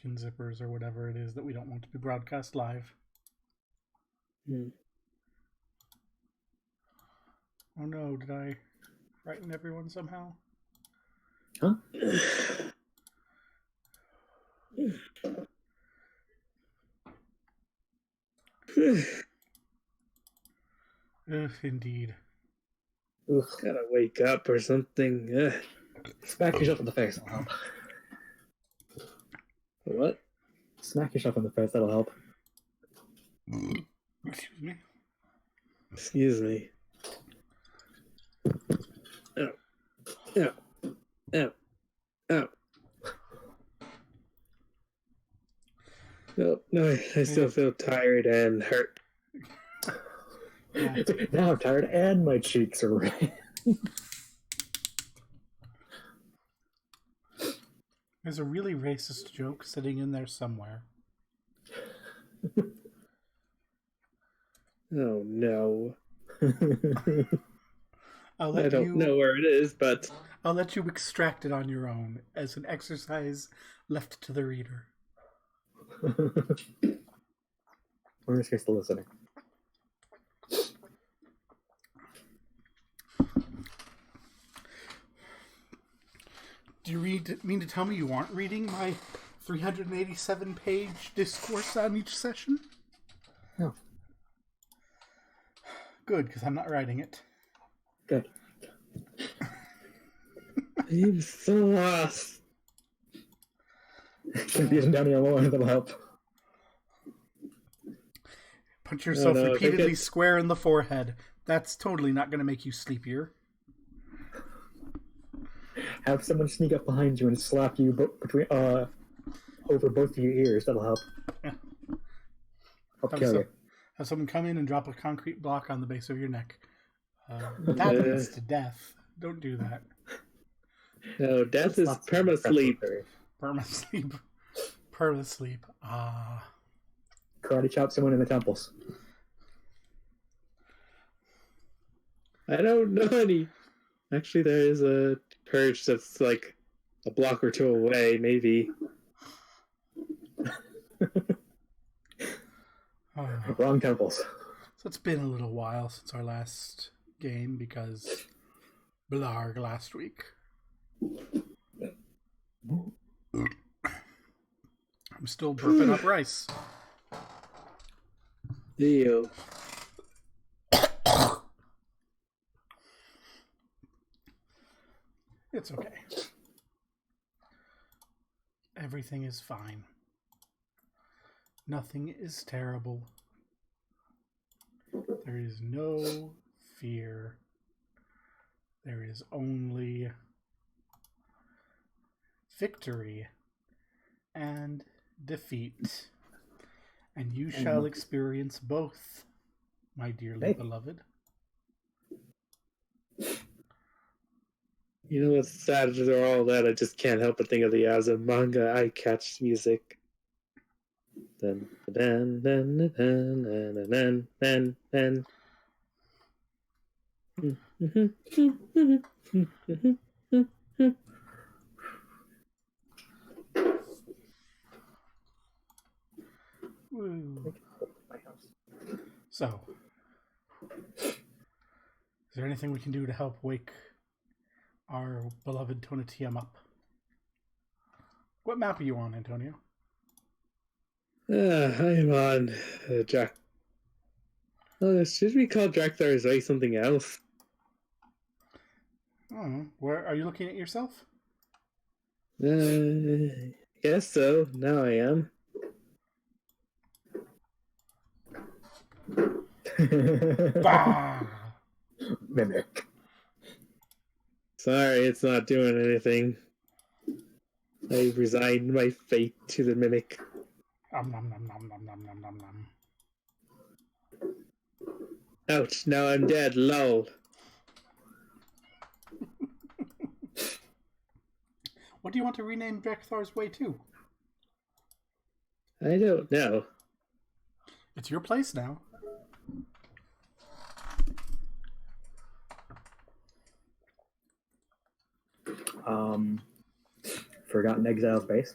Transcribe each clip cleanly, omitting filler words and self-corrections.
skin zippers or whatever it is that we don't want to be broadcast live. Hmm. Oh no, did I frighten everyone somehow? Huh? Indeed. Ugh. Gotta wake up or something. Smack yourself in the face, that'll help. What? Smack yourself in the face, that'll help. Excuse me. Excuse me. Oh. Oh. Oh. Oh. No, I still feel tired and hurt. Yeah. Now I'm tired and my cheeks are red. There's a really racist joke sitting in there somewhere. Oh no. I'll I let don't know where it is, but I'll let you extract it on your own as an exercise left to the reader. We're just still listening. Do you mean to tell me you aren't reading my 387-page discourse on each session? No. Good, because I'm not writing it. Good. I'm so lost. Confusion down your lower, that'll help. Punch yourself no, repeatedly square in the forehead. That's totally not going to make you sleepier. Have someone sneak up behind you and slap you between over both of your ears. That'll help. Help kill you. Have someone come in and drop a concrete block on the base of your neck. That leads to death. Don't do that. No, death is perma-sleep. Perma-sleep. Perma-sleep. Ah. Karate chop someone in the temples. I don't know any. Actually, there is a purge that's like a block or two away, maybe. Wrong temples. So it's been a little while since our last game because blarg last week. I'm still burping up rice. Ew. It's okay. Everything is fine. Nothing is terrible. There is no fear. There is only victory and defeat. And you shall experience both, my dearly beloved. You know what's sad after all that? I just can't help but think of the manga eye catch music. Dun, dun, dun, dun, dun, dun, dun, dun. Woo. So, is there anything we can do to help wake our beloved Tonatiuh up? What map are you on, Antonio? I'm on Jack. Oh, should we call Drakthar Ray something else? I don't know. Where are you looking at yourself? Guess so. Now I am. Bah! Mimic. Sorry, it's not doing anything. I resigned my fate to the mimic. Nom, nom, nom, nom, nom, nom, nom, nom, nom. Ouch, now I'm dead, lol. What do you want to rename Drakathar's Way to? I don't know. It's your place now. Forgotten Exile's base.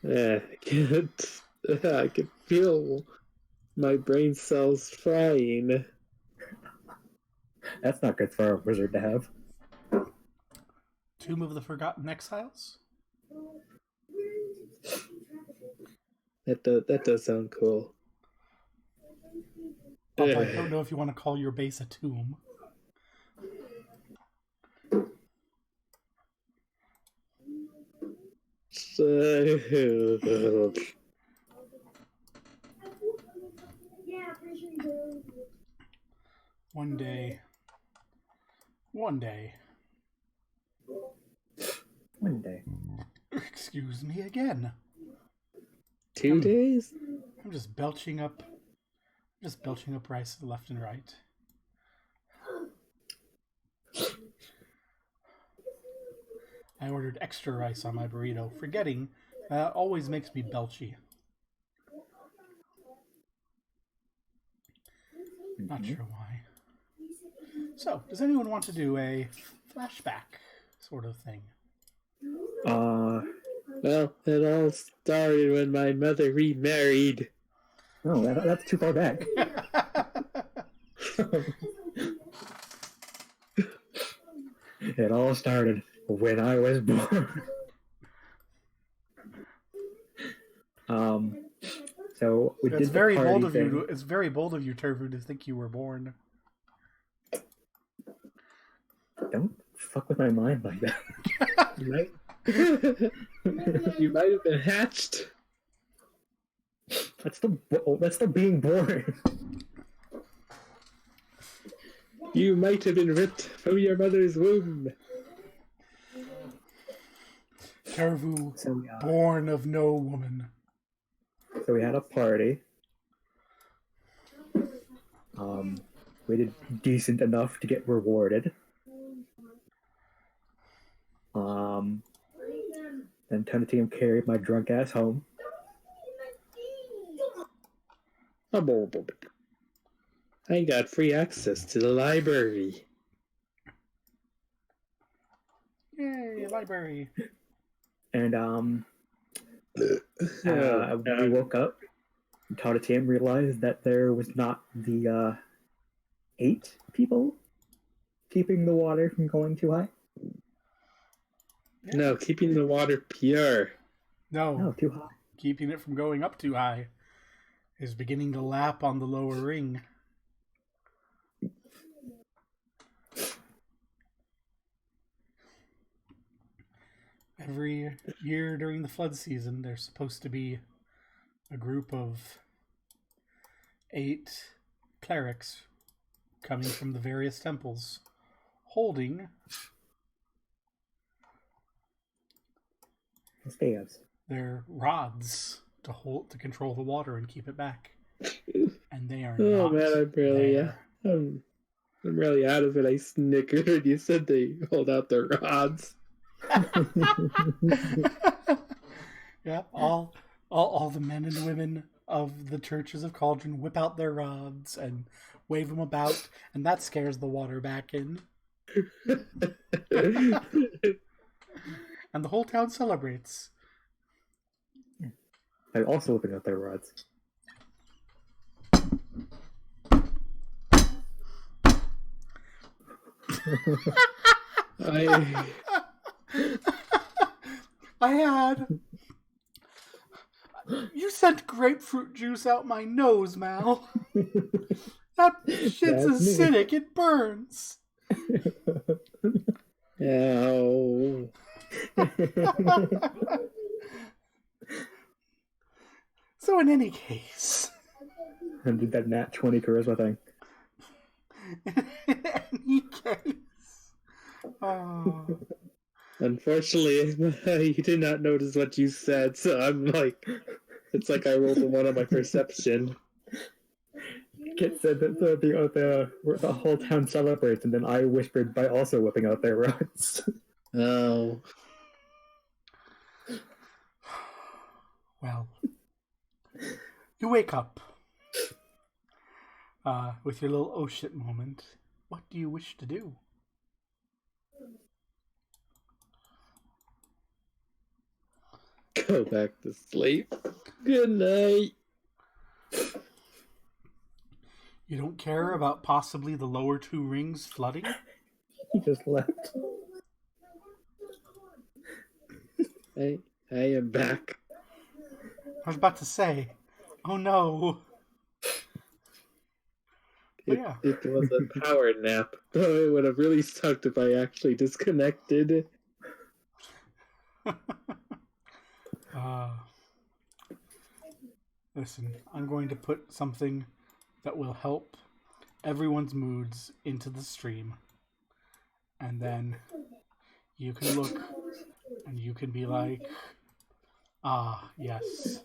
I can't. I can feel my brain cells frying. That's not good for a wizard to have. Tomb of the Forgotten Exiles? That does sound cool. Although I don't know if you want to call your base a tomb. One day. One day. Excuse me again. 2 days? I'm just belching up rice left and right. I ordered extra rice on my burrito, forgetting that always makes me belchy. Not sure why. So, does anyone want to do a flashback sort of thing? Well, it all started when my mother remarried. Oh, that's too far back. It all started when I was born. So we It's did very the party bold of thing. you. It's very bold of you, Turvu, to think you were born. Don't fuck with my mind like that. Right? You might have been hatched. That's still being born. You might have been ripped from your mother's womb. Turvu, So, born of no woman. So we had a party. We did decent enough to get rewarded. Then Team carried my drunk ass home. I got free access to the library. Yay, library. And we woke up. Team realized that there was not the 8 people keeping the water from going too high. No, keeping the water pure. No, too high. Keeping it from going up too high is beginning to lap on the lower ring. Every year during the flood season, there's supposed to be a group of 8 clerics coming from the various temples, holding their rods to control the water and keep it back. And they are Oh not man, there. I'm really out of it. I snickered when you said they hold out their rods. Yeah, all the men and women of the churches of Cauldron whip out their rods and wave them about, and that scares the water back in. And the whole town celebrates. They're also whipping out their rods. You sent grapefruit juice out my nose, Mal. That shit's acidic. It burns. Ow. So in any case... And did that nat 20 charisma thing. In any case... Unfortunately, you did not notice what you said, so I'm like... It's like I rolled a 1 on my perception. Kit said that the whole town celebrates, and then I whispered by also whipping out their rods. Oh. Well, you wake up with your little oh shit moment. What do you wish to do? Go back to sleep. Good night. You don't care about possibly the lower two rings flooding? He just left. I am back. I was about to say, oh no. It, yeah. it was a power nap. Though it would have really sucked if I actually disconnected. Listen, I'm going to put something that will help everyone's moods into the stream. And then you can look and you can be like, ah, yes.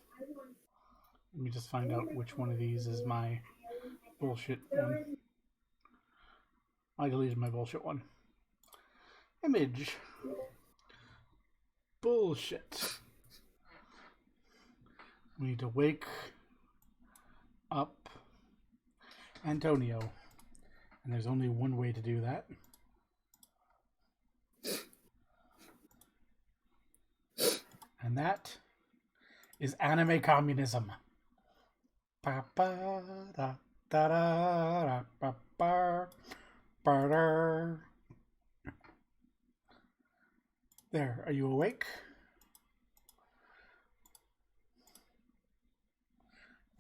Let me just find out which one of these is my bullshit one. I deleted my bullshit one. Image. Bullshit. We need to wake up Antonio. And there's only one way to do that. And that is anime communism. There, are you awake?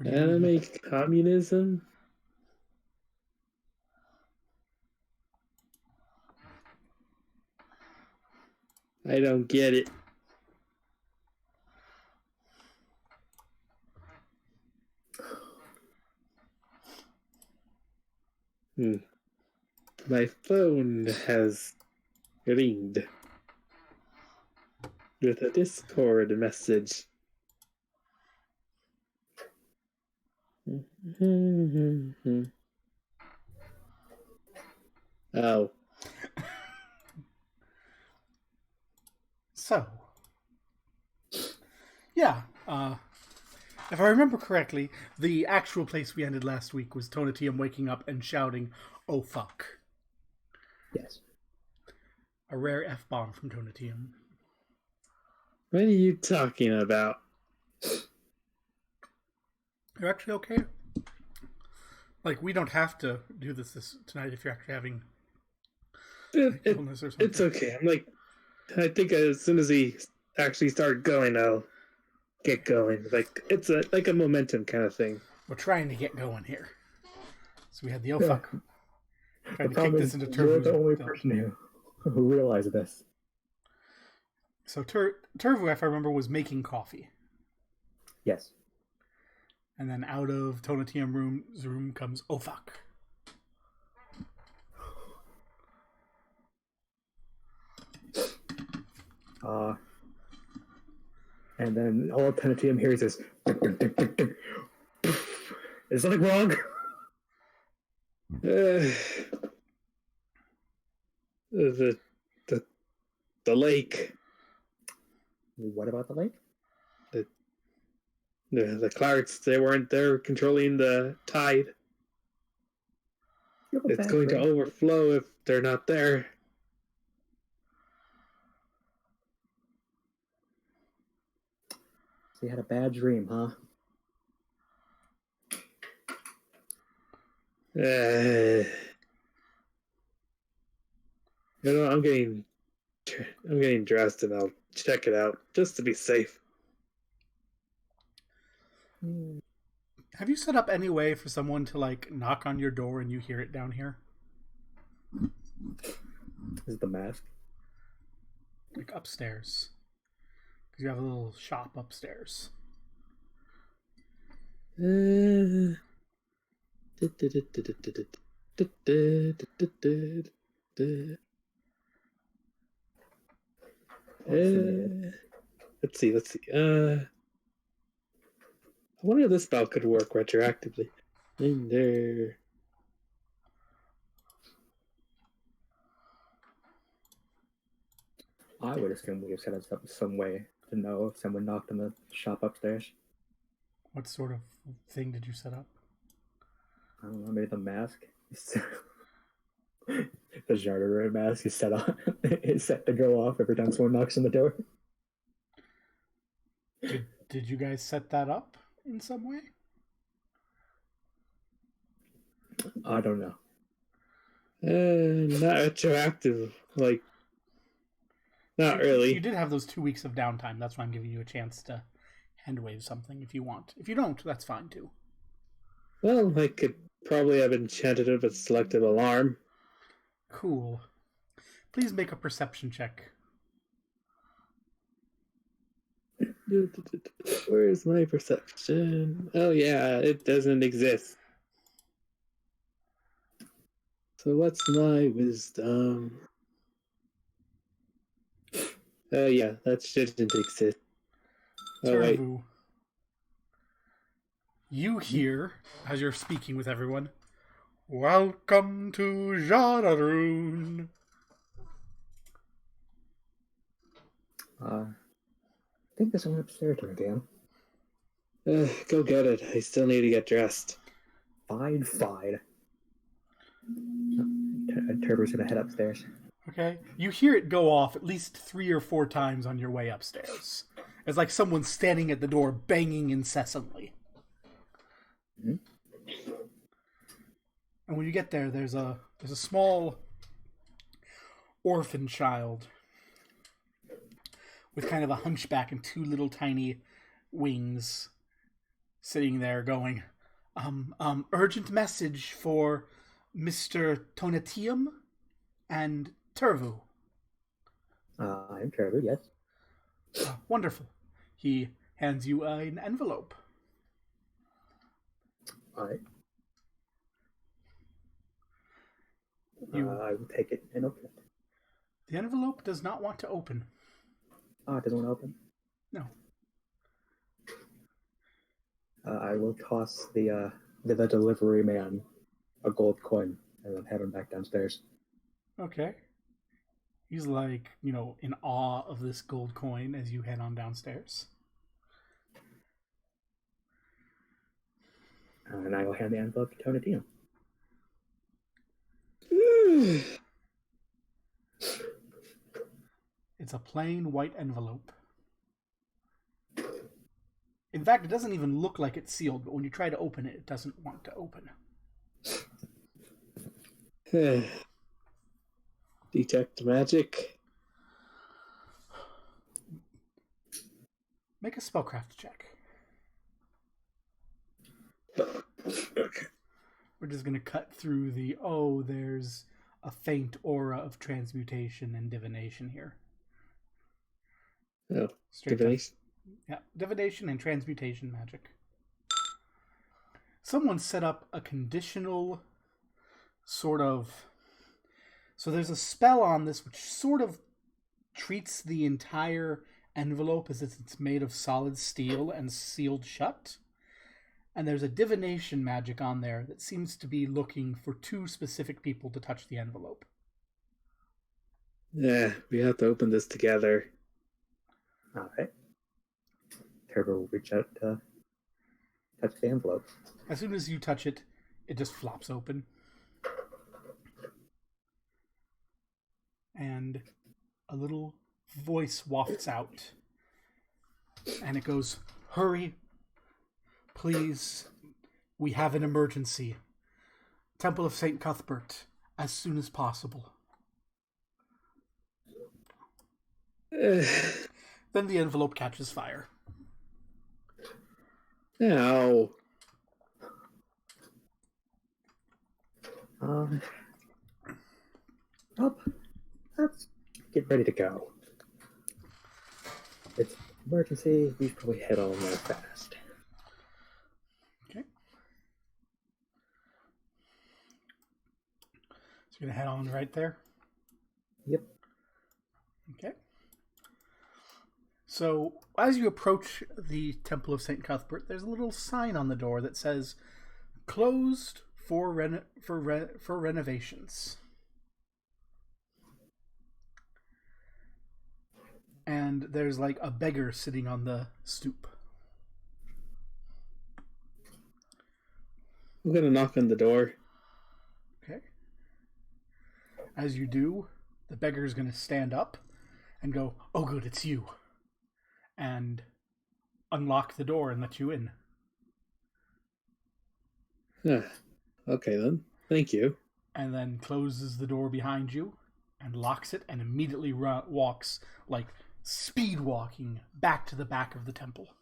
Anime communism? I don't get it. My phone has ringed with a Discord message. Oh. So, yeah, if I remember correctly, the actual place we ended last week was Tonatium waking up and shouting, "Oh fuck." Yes. A rare F-bomb from Tonatium. What are you talking about? You're actually okay? Like, we don't have to do this tonight if you're actually having illness or something. It's okay. I think as soon as he actually started going, I'll get going. Like it's a momentum kind of thing. We're trying to get going here. So we had the Yeah. fuck. Trying to kick this into Turvu's. You're the only person who realized this. So Turvu, if I remember, was making coffee. Yes. And then out of Tonatium room comes, "Oh fuck." And then all Tonatium hears is, is something wrong? The lake. What about the lake? The Clarks, they weren't there controlling the tide. It's going to overflow if they're not there. So you had a bad dream, huh? I'm getting dressed and I'll check it out just to be safe. Have you set up any way for someone to like knock on your door and you hear it down here? Is it the mask? Like upstairs. Because you have a little shop upstairs. Let's see. I wonder if this spell could work retroactively. In there. I would assume we have set up some way to know if someone knocked on the shop upstairs. What sort of thing did you set up? I don't know, maybe the mask. The Jardinerie mask is set on. It's set to go off every time someone knocks on the door. Did you guys set that up in some way? I don't know. Not retroactive. Like, not You really. did have those 2 weeks of downtime. That's why I'm giving you a chance to handwave something if you want. If you don't, that's fine too. Well, I could probably have enchanted it with selective alarm. Cool. Please make a perception check. Where's my perception? Oh yeah, it doesn't exist. So what's my wisdom? Oh yeah, that shouldn't exist. Oh wait. Tervu, you hear, as you're speaking with everyone, "Welcome to Jararoon." I think there's someone upstairs to again. Go get it. I still need to get dressed. Fine. Turbo's gonna head upstairs. Okay? You hear it go off at least 3 or 4 times on your way upstairs. It's like someone's standing at the door banging incessantly. Mm-hmm. And when you get there, there's a small orphan child with kind of a hunchback and 2 little tiny wings sitting there going, urgent message for Mr. Tonatium and Turvu. I'm Turbo, yes. Wonderful. He hands you an envelope. Alright. You, I will take it and open it. the envelope does not want to open. It doesn't want to open? No. I will toss the delivery man a gold coin and then head him back downstairs. Okay. He's like, in awe of this gold coin as you head on downstairs. And I will hand the envelope to Tonatium. It's a plain white envelope. In fact, it doesn't even look like it's sealed, but when you try to open it, it doesn't want to open. Detect magic. Make a spellcraft check. Okay. We're just going to cut through there's a faint aura of transmutation and divination here. Oh, Straight divination. Yeah, divination and transmutation magic. Someone set up a conditional sort of... So there's a spell on this which sort of treats the entire envelope as if it's made of solid steel and sealed shut. And there's a divination magic on there that seems to be looking for 2 specific people to touch the envelope. Yeah, we have to open this together. Alright. Turbo will reach out to touch the envelope. As soon as you touch it, it just flops open. And a little voice wafts out. And it goes, "Hurry. Please. We have an emergency. Temple of St. Cuthbert. As soon as possible." Then the envelope catches fire. Ow. Let's get ready to go. It's emergency. We should probably head on there fast. Okay. So you're going to head on right there? Yep. Okay. So as you approach the Temple of St. Cuthbert, there's a little sign on the door that says, "Closed for renovations." And there's like a beggar sitting on the stoop. I'm gonna knock on the door. Okay. As you do, the beggar's going to stand up and go, "Oh, good, it's you." And unlock the door and let you in. Okay then. Thank you. And then closes the door behind you and locks it and immediately walks, like speed walking, back to the back of the temple.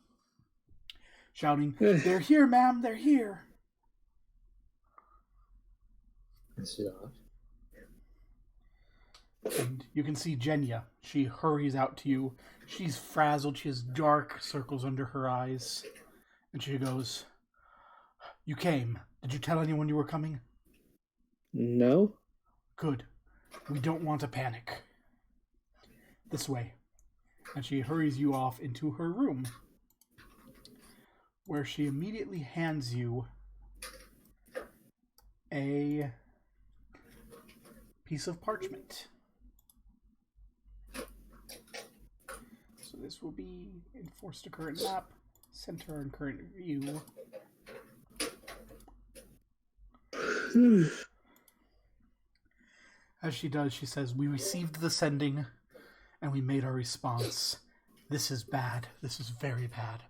Shouting, "They're here, ma'am, they're here." And you can see Jenya. She hurries out to you. She's frazzled. She has dark circles under her eyes. And she goes, "You came. Did you tell anyone you were coming?" No? "Good. We don't want to panic. This way." And she hurries you off into her room, where she immediately hands you a piece of parchment. So this will be enforced to current map, center and current view. As she does, she says, "We received the sending, and we made our response. This is bad. This is very bad."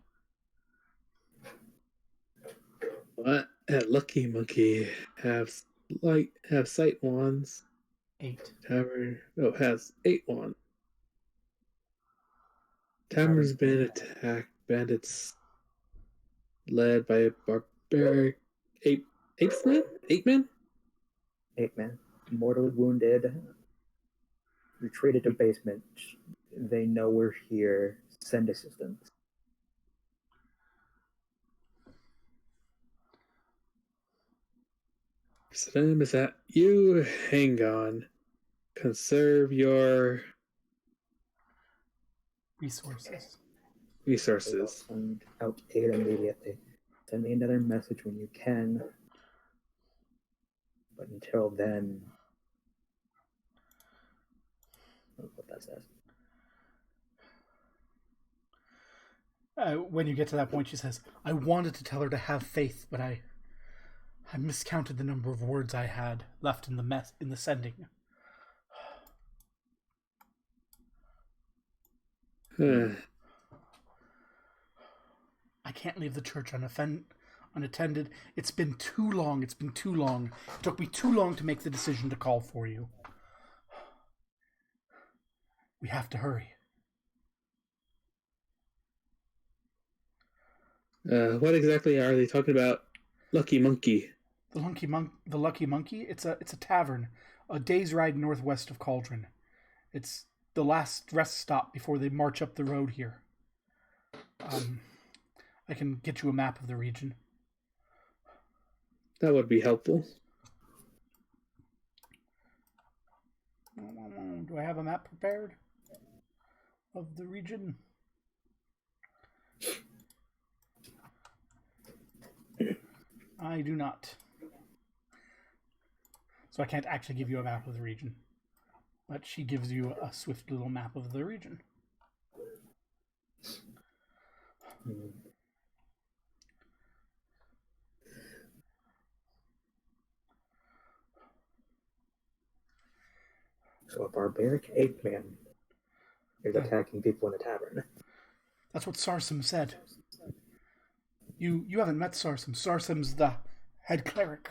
What at Lucky Monkey have sight wands? 8. Tavern has 8 wands. Tavern's been attacked. Bandits led by a barbaric eight men? 8 men. Mortally wounded. Retreated to basement. They know we're here. Send assistance. Slim, is that you? Hang on. Conserve your Resources. And out 8 immediately. Send me another message when you can. But until then, I don't know what that says. When you get to that point, she says, "I wanted to tell her to have faith, but I miscounted the number of words I had left in the sending." "I can't leave the church unattended. It's been too long. It took me too long to make the decision to call for you. We have to hurry." What exactly are they talking about? Lucky Monkey. The Lucky Monkey. It's a tavern, a day's ride northwest of Cauldron. It's the last rest stop before they march up the road here. I can get you a map of the region. That would be helpful. Do I have a map prepared of the region? I do not. So I can't actually give you a map of the region. But she gives you a swift little map of the region. So a barbaric 8 man is attacking people in a tavern. That's what Sarsam said. You haven't met Sarsam. Sarsam's the head cleric.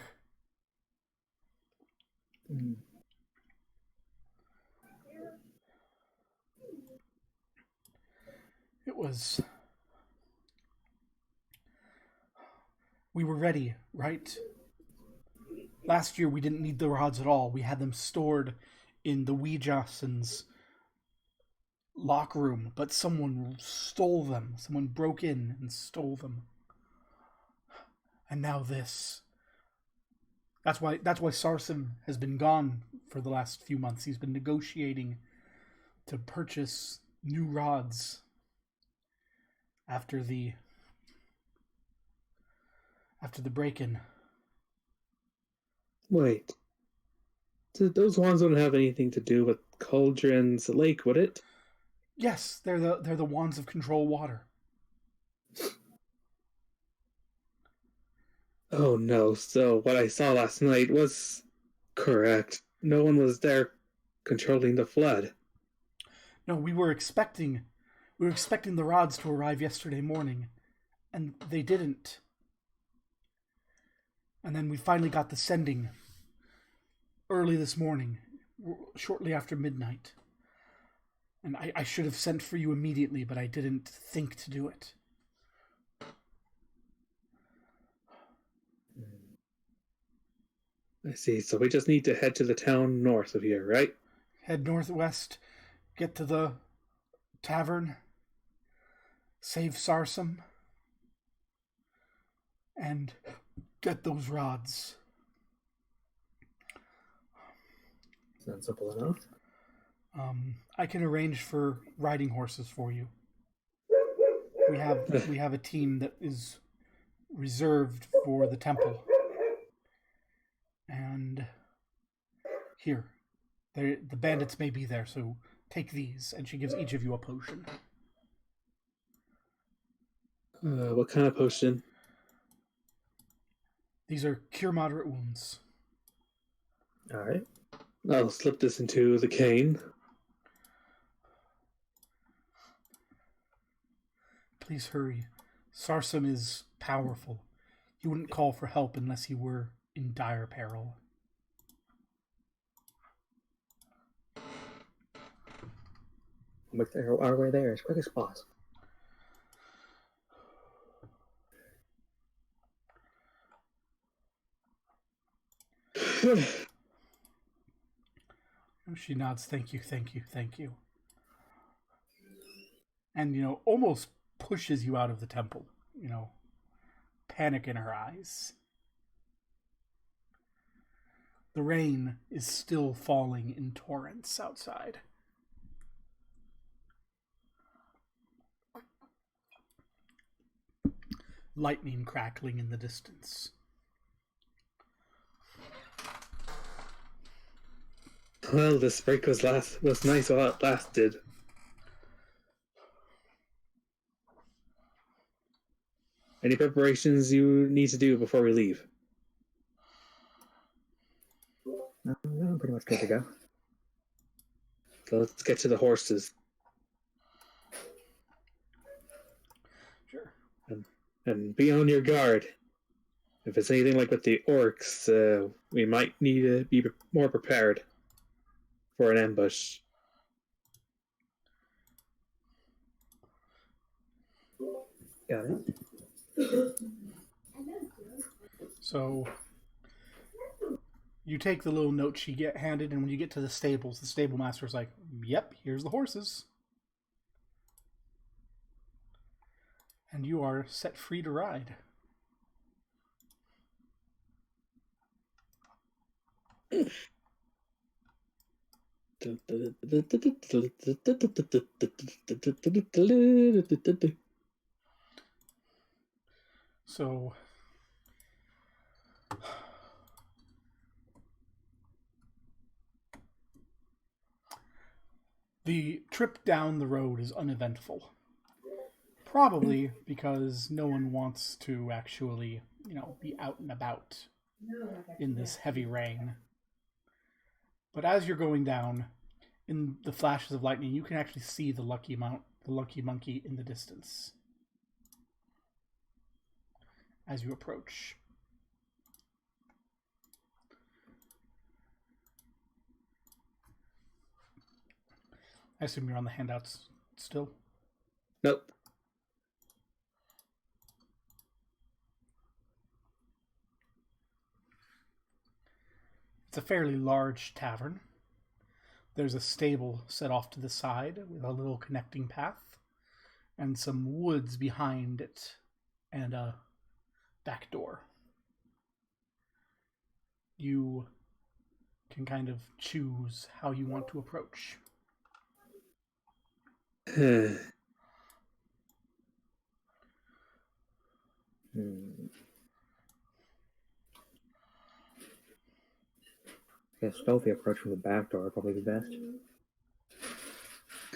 It was... We were ready, right? Last year we didn't need the rods at all. We had them stored in the Weejason's lock room, but someone stole them. Someone broke in and stole them. And now this. That's why Sarsam has been gone for the last few months. He's been negotiating to purchase new rods after the break-in. Wait. Those wands don't have anything to do with Cauldron's lake, would it? Yes, they're the wands of control water. Oh no, so what I saw last night was correct. No one was there controlling the flood. No, we were expecting We were expecting the rods to arrive yesterday morning, and they didn't. And then we finally got the sending early this morning, shortly after midnight. And I should have sent for you immediately, but I didn't think to do it. I see. So we just need to head to the town north of here, right? Head northwest, get to the tavern, save Sarsam, and get those rods. Sounds simple enough. I can arrange for riding horses for you. We have a team that is reserved for the temple. And here, the bandits may be there, so take these. And she gives each of you a potion. What kind of potion? These are cure moderate wounds. All right. I'll slip this into the cane. Please hurry. Sarsam is powerful. He wouldn't call for help unless he were in dire peril. We'll make our way there as quick as possible. She nods. Thank you, thank you, thank you. And, almost pushes you out of the temple. Panic in her eyes. The rain is still falling in torrents outside. Lightning crackling in the distance. Well, this break was nice while it lasted. Any preparations you need to do before we leave? No, I'm pretty much good to go. So let's get to the horses. Sure. And be on your guard. If it's anything like with the orcs, we might need to be more prepared for an ambush. Got it. So you take the little note she get handed, and when you get to the stables, the stable master's like, "Yep, here's the horses." And you are set free to ride. So the trip down the road is uneventful. Probably because no one wants to actually, be out and about in this heavy rain. But as you're going down, in the flashes of lightning, you can actually see the lucky monkey in the distance as you approach. I assume you're on the handouts still? Nope. It's a fairly large tavern. There's a stable set off to the side with a little connecting path and some woods behind it and a back door. You can kind of choose how you want to approach. I guess stealthy approach from the back door probably the best.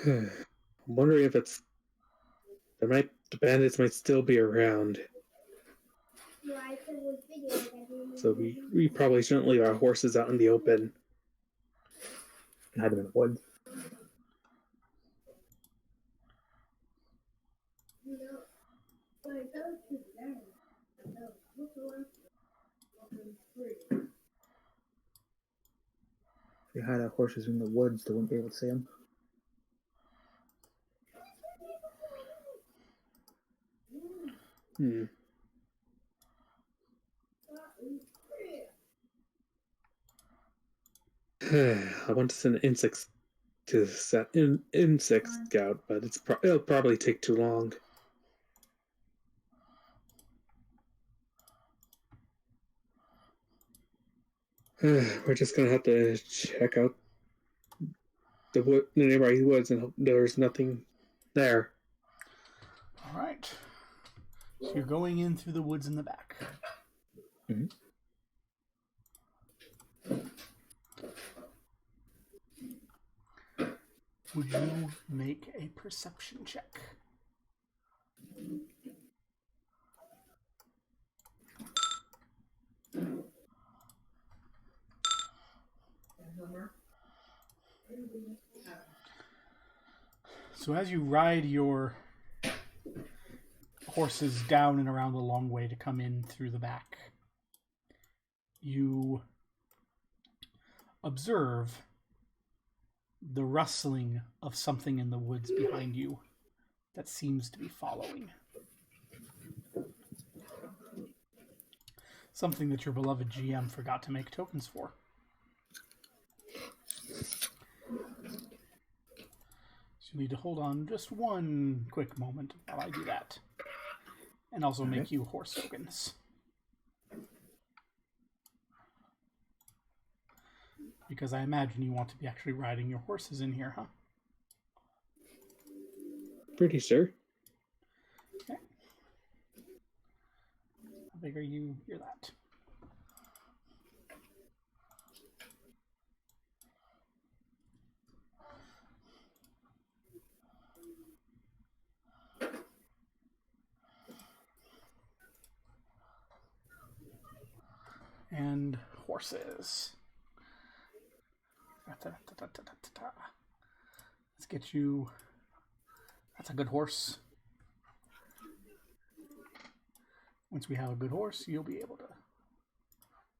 I'm wondering if the bandits might still be around. So we probably shouldn't leave our horses out in the open. Hide them in the woods. If we had our horses in the woods, they wouldn't be able to see them. Hmm. I want to send insects to set insect scout, but it'll probably take too long. We're just gonna have to check out the nearby woods and hope there's nothing there. All right. So you're going in through the woods in the back. Mm-hmm. Would you make a perception check? So as you ride your horses down and around the long way to come in through the back, you observe the rustling of something in the woods behind you that seems to be following. Something that your beloved GM forgot to make tokens for. So you need to hold on just one quick moment while I do that. And also make you horse tokens. Because I imagine you want to be actually riding your horses in here, huh? Pretty sure. Okay. How big are you? You're that. And horses. Let's get you. That's a good horse. Once we have a good horse, you'll be able to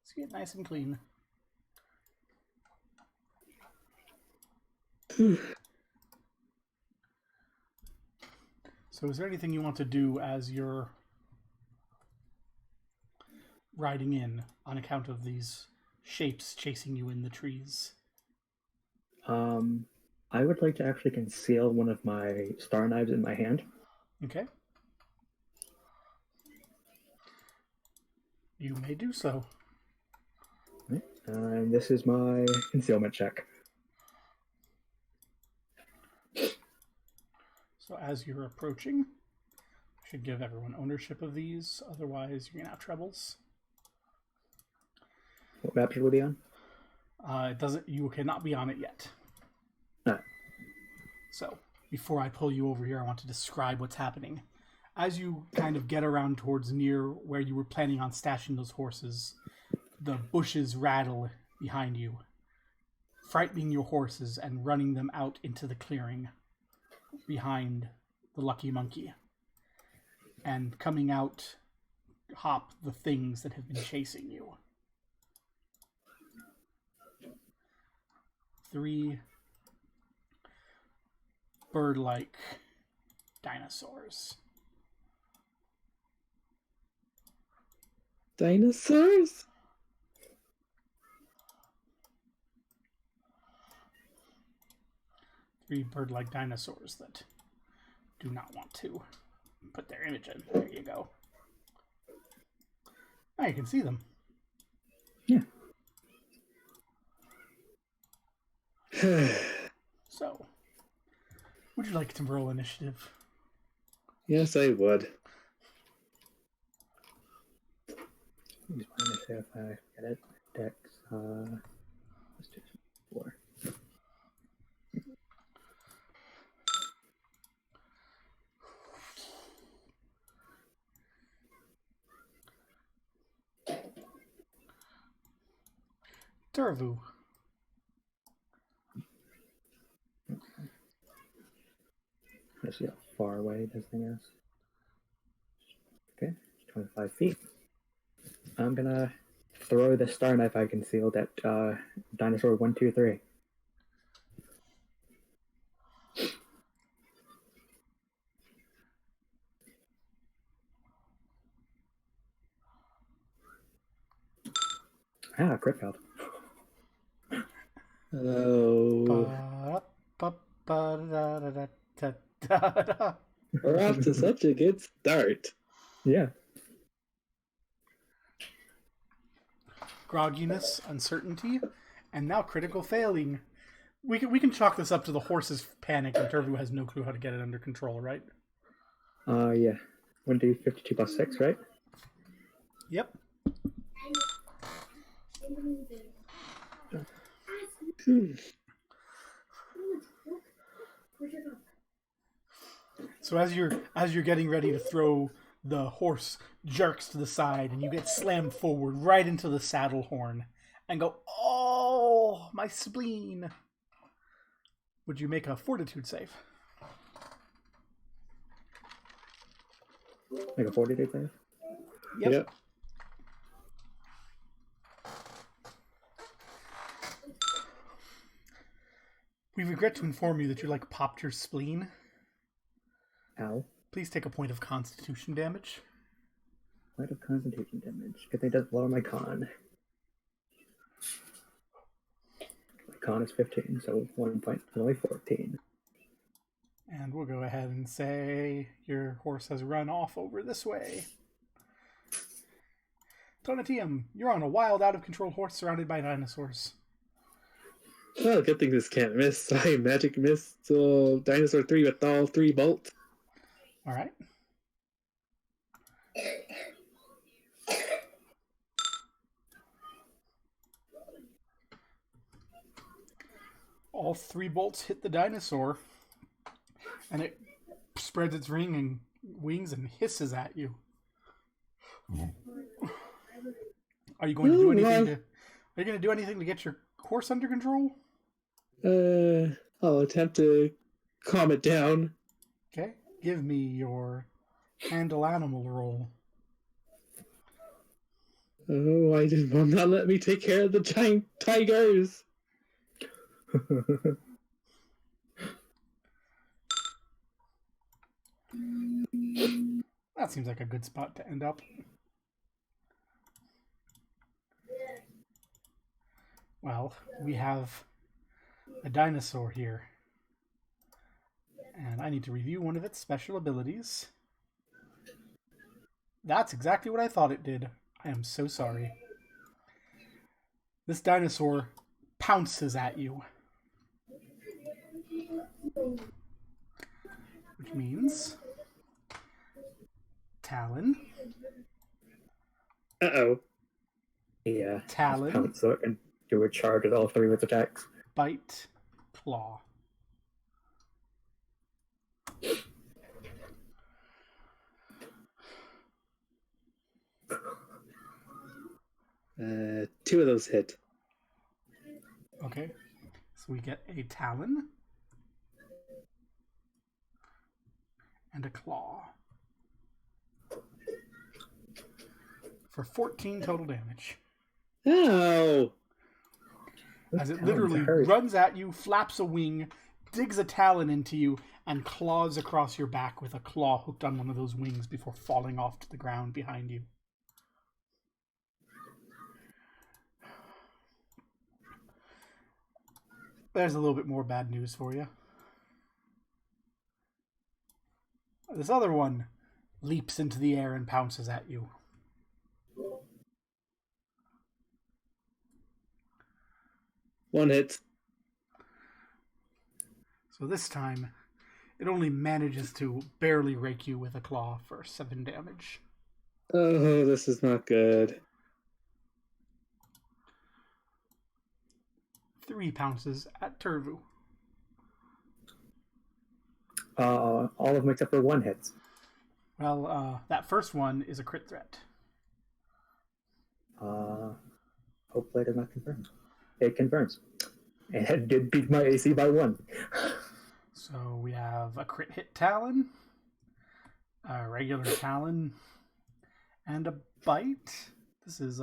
see it nice and clean. So is there anything you want to do as you're riding in on account of these shapes chasing you in the trees? I would like to actually conceal one of my star knives in my hand. Okay. You may do so. And this is my concealment check. So as you're approaching, I should give everyone ownership of these, otherwise you're going to have troubles. What map should we be on? It doesn't. You cannot be on it yet. Ah. So before I pull you over here, I want to describe what's happening. As you kind of get around towards near where you were planning on stashing those horses, the bushes rattle behind you, frightening your horses and running them out into the clearing behind the lucky monkey. And coming out hop the things that have been chasing you. 3 bird-like dinosaurs. Dinosaurs? 3 bird-like dinosaurs that do not want to put their image in. There you go. Now you can see them. Yeah. So, would you like to roll initiative? Yes, I would. Use my initiative if I get it. Dex, let's do 4. Turvu. Let's see how far away this thing is. 25 feet. I'm gonna throw the star knife I concealed at dinosaur 1, 2, 3. Crit failed. Oh, Ba-da-da-da-da-da-da. we're off to such a good start. Yeah. Grogginess, uncertainty, and now critical failing. We can chalk this up to the horse's panic, and Turvu has no clue how to get it under control, right? Yeah. 1d52 plus 6, right? Yep. So as you're getting ready to throw, the horse jerks to the side, and you get slammed forward right into the saddle horn, and go, "Oh, my spleen!" Would you make a fortitude save? Make a 40 save? Yep. We regret to inform you that you popped your spleen. Ow. Please take a point of constitution damage. Point of constitution damage. Good thing it doesn't lower my con. My con is 15, so 1 point, only 14. And we'll go ahead and say your horse has run off over this way. Tonatium, you're on a wild, out-of-control horse surrounded by dinosaurs. Well, good thing this can't miss. I magic missile dinosaur 3 with all 3 bolts. All right. All 3 bolts hit the dinosaur, and it spreads its wings and hisses at you. Are you going to do anything to? Are you going to do anything to get your horse under control? I'll attempt to calm it down. Okay. Give me your handle animal roll. Oh, why did Mom not let me take care of the giant tigers? That seems like a good spot to end up. Well, we have a dinosaur here. And I need to review one of its special abilities. That's exactly what I thought it did. I am so sorry. This dinosaur pounces at you. Which means Talon. Uh-oh. Yeah. Talon. Pounce so it can do a charge with all 3 of its attacks. Bite. Claw. Two of those hit. Okay. So we get a Talon. And a Claw. For 14 total damage. Ow! As it literally runs at you, flaps a wing, digs a talon into you, and claws across your back with a claw hooked on one of those wings before falling off to the ground behind you. There's a little bit more bad news for you. This other one leaps into the air and pounces at you. One hit. So this time, it only manages to barely rake you with a claw for 7 damage. Oh, this is not good. 3 pounces at Turvu. All of them except for 1 hits. Well, that first one is a crit threat. Hopefully it does not confirm. It confirms. And it did beat my AC by 1. So we have a crit hit Talon, a regular Talon, And a bite. This is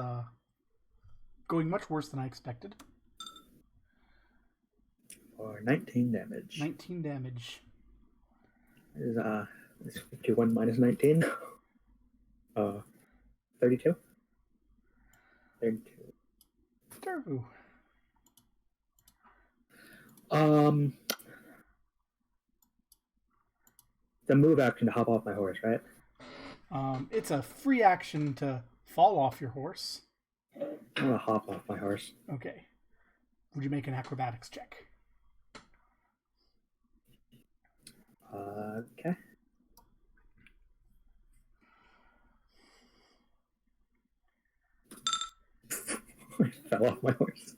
going much worse than I expected. For 19 damage. 19 damage. Is 51 minus 19. 32. 32. Turvu. The move action to hop off my horse, right? It's a free action to fall off your horse. I'm gonna hop off my horse. Okay. Would you make an acrobatics check? Okay. I fell off my horse.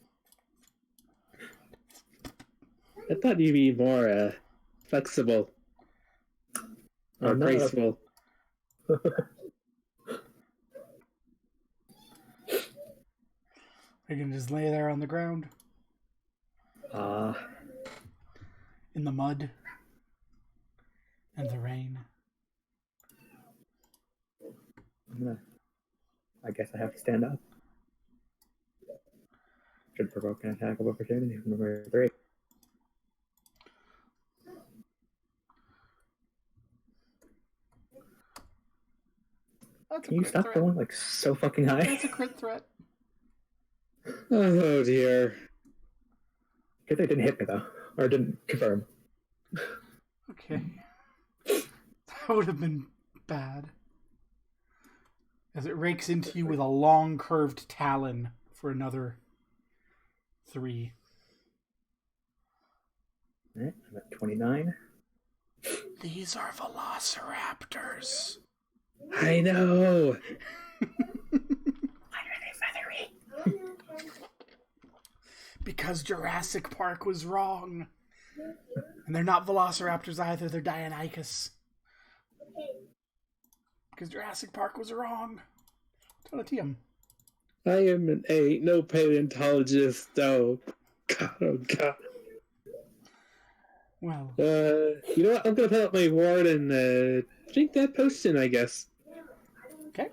I thought you'd be more flexible or No. graceful. Are you gonna just lay there on the ground in the mud and the rain? I guess I have to stand up. Should provoke an attack of opportunity from number 3. That's Can you stop threat. going like so fucking high? That's a crit threat. Oh dear. Because they didn't hit me though, or didn't confirm. Okay. That would have been bad. As it rakes into you with a long curved talon for another 3. Alright, I'm at 29. These are velociraptors. I know. Why are they feathery? Because Jurassic Park was wrong. And they're not velociraptors either, they're Deinonychus. Because Jurassic Park was wrong. Tonatium. I am no paleontologist, though. God, oh God. Well, You know what? I'm gonna pull out my ward and drink that potion, I guess. okay.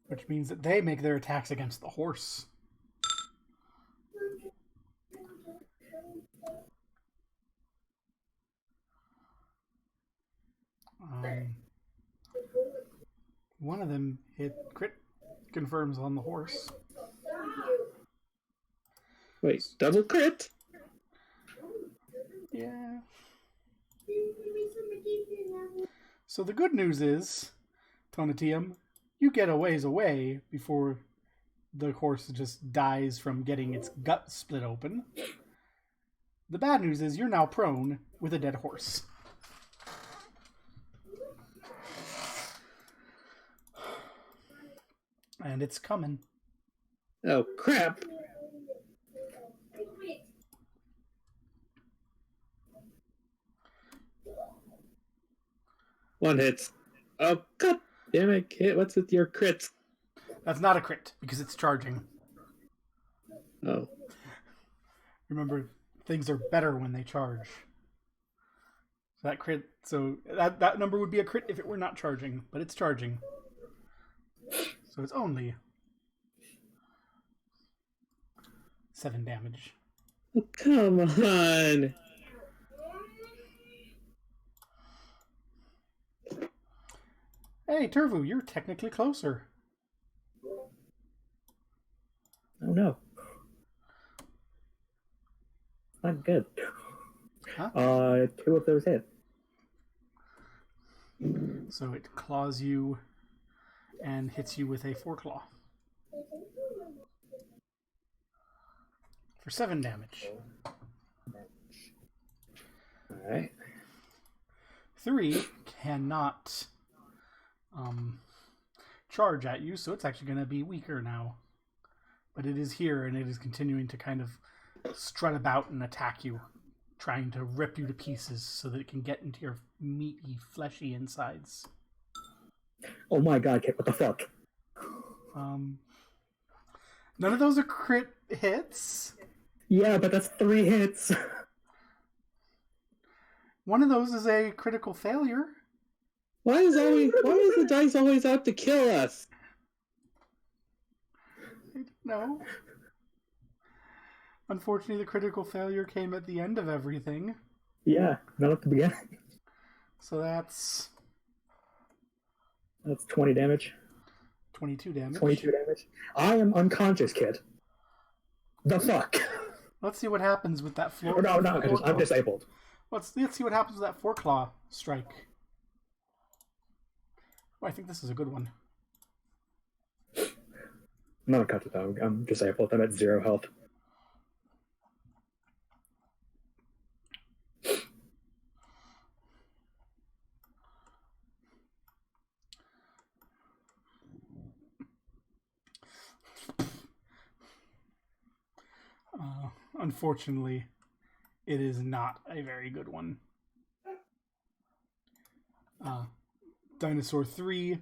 Which means that they make their attacks against the horse. One of them hit crit confirms on the horse. Wait, double crit? Yeah. So the good news is, Tonatium, you get a ways away before the horse just dies from getting its gut split open. The bad news is you're now prone with a dead horse. And it's coming. Oh, crap. One hits. Oh, God damn it, kid. What's with your crits? That's not a crit, because it's charging. Oh. Remember, things are better when they charge. That crit, so that number would be a crit if it were not charging, but it's charging. So it's only 7 damage. Oh, come on. Hey, Turvu, you're technically closer. Oh no. Not good. Huh? 2 of those hit. So it claws you and hits you with a foreclaw. For 7 damage. Alright. 3 cannot charge at you, so it's actually going to be weaker now. But it is here, and it is continuing to kind of strut about and attack you, trying to rip you to pieces so that it can get into your meaty, fleshy insides. Oh my god, Kit, what the fuck? None of those are crit hits. Yeah, but that's 3 hits. One of those is a critical failure. Why is the dice always out to kill us? No. Unfortunately, the critical failure came at the end of everything. Yeah, not at the beginning. So that's That's 20 damage. 22 damage. 22 damage. I am unconscious, kid. The fuck? Let's see what happens with that floor. No, I'm disabled. Let's see what happens with that foreclaw strike. Oh, I think this is a good one. I'm not unconscious though. I'm disabled. I'm at 0 health. Unfortunately, it is not a very good one. Dinosaur 3,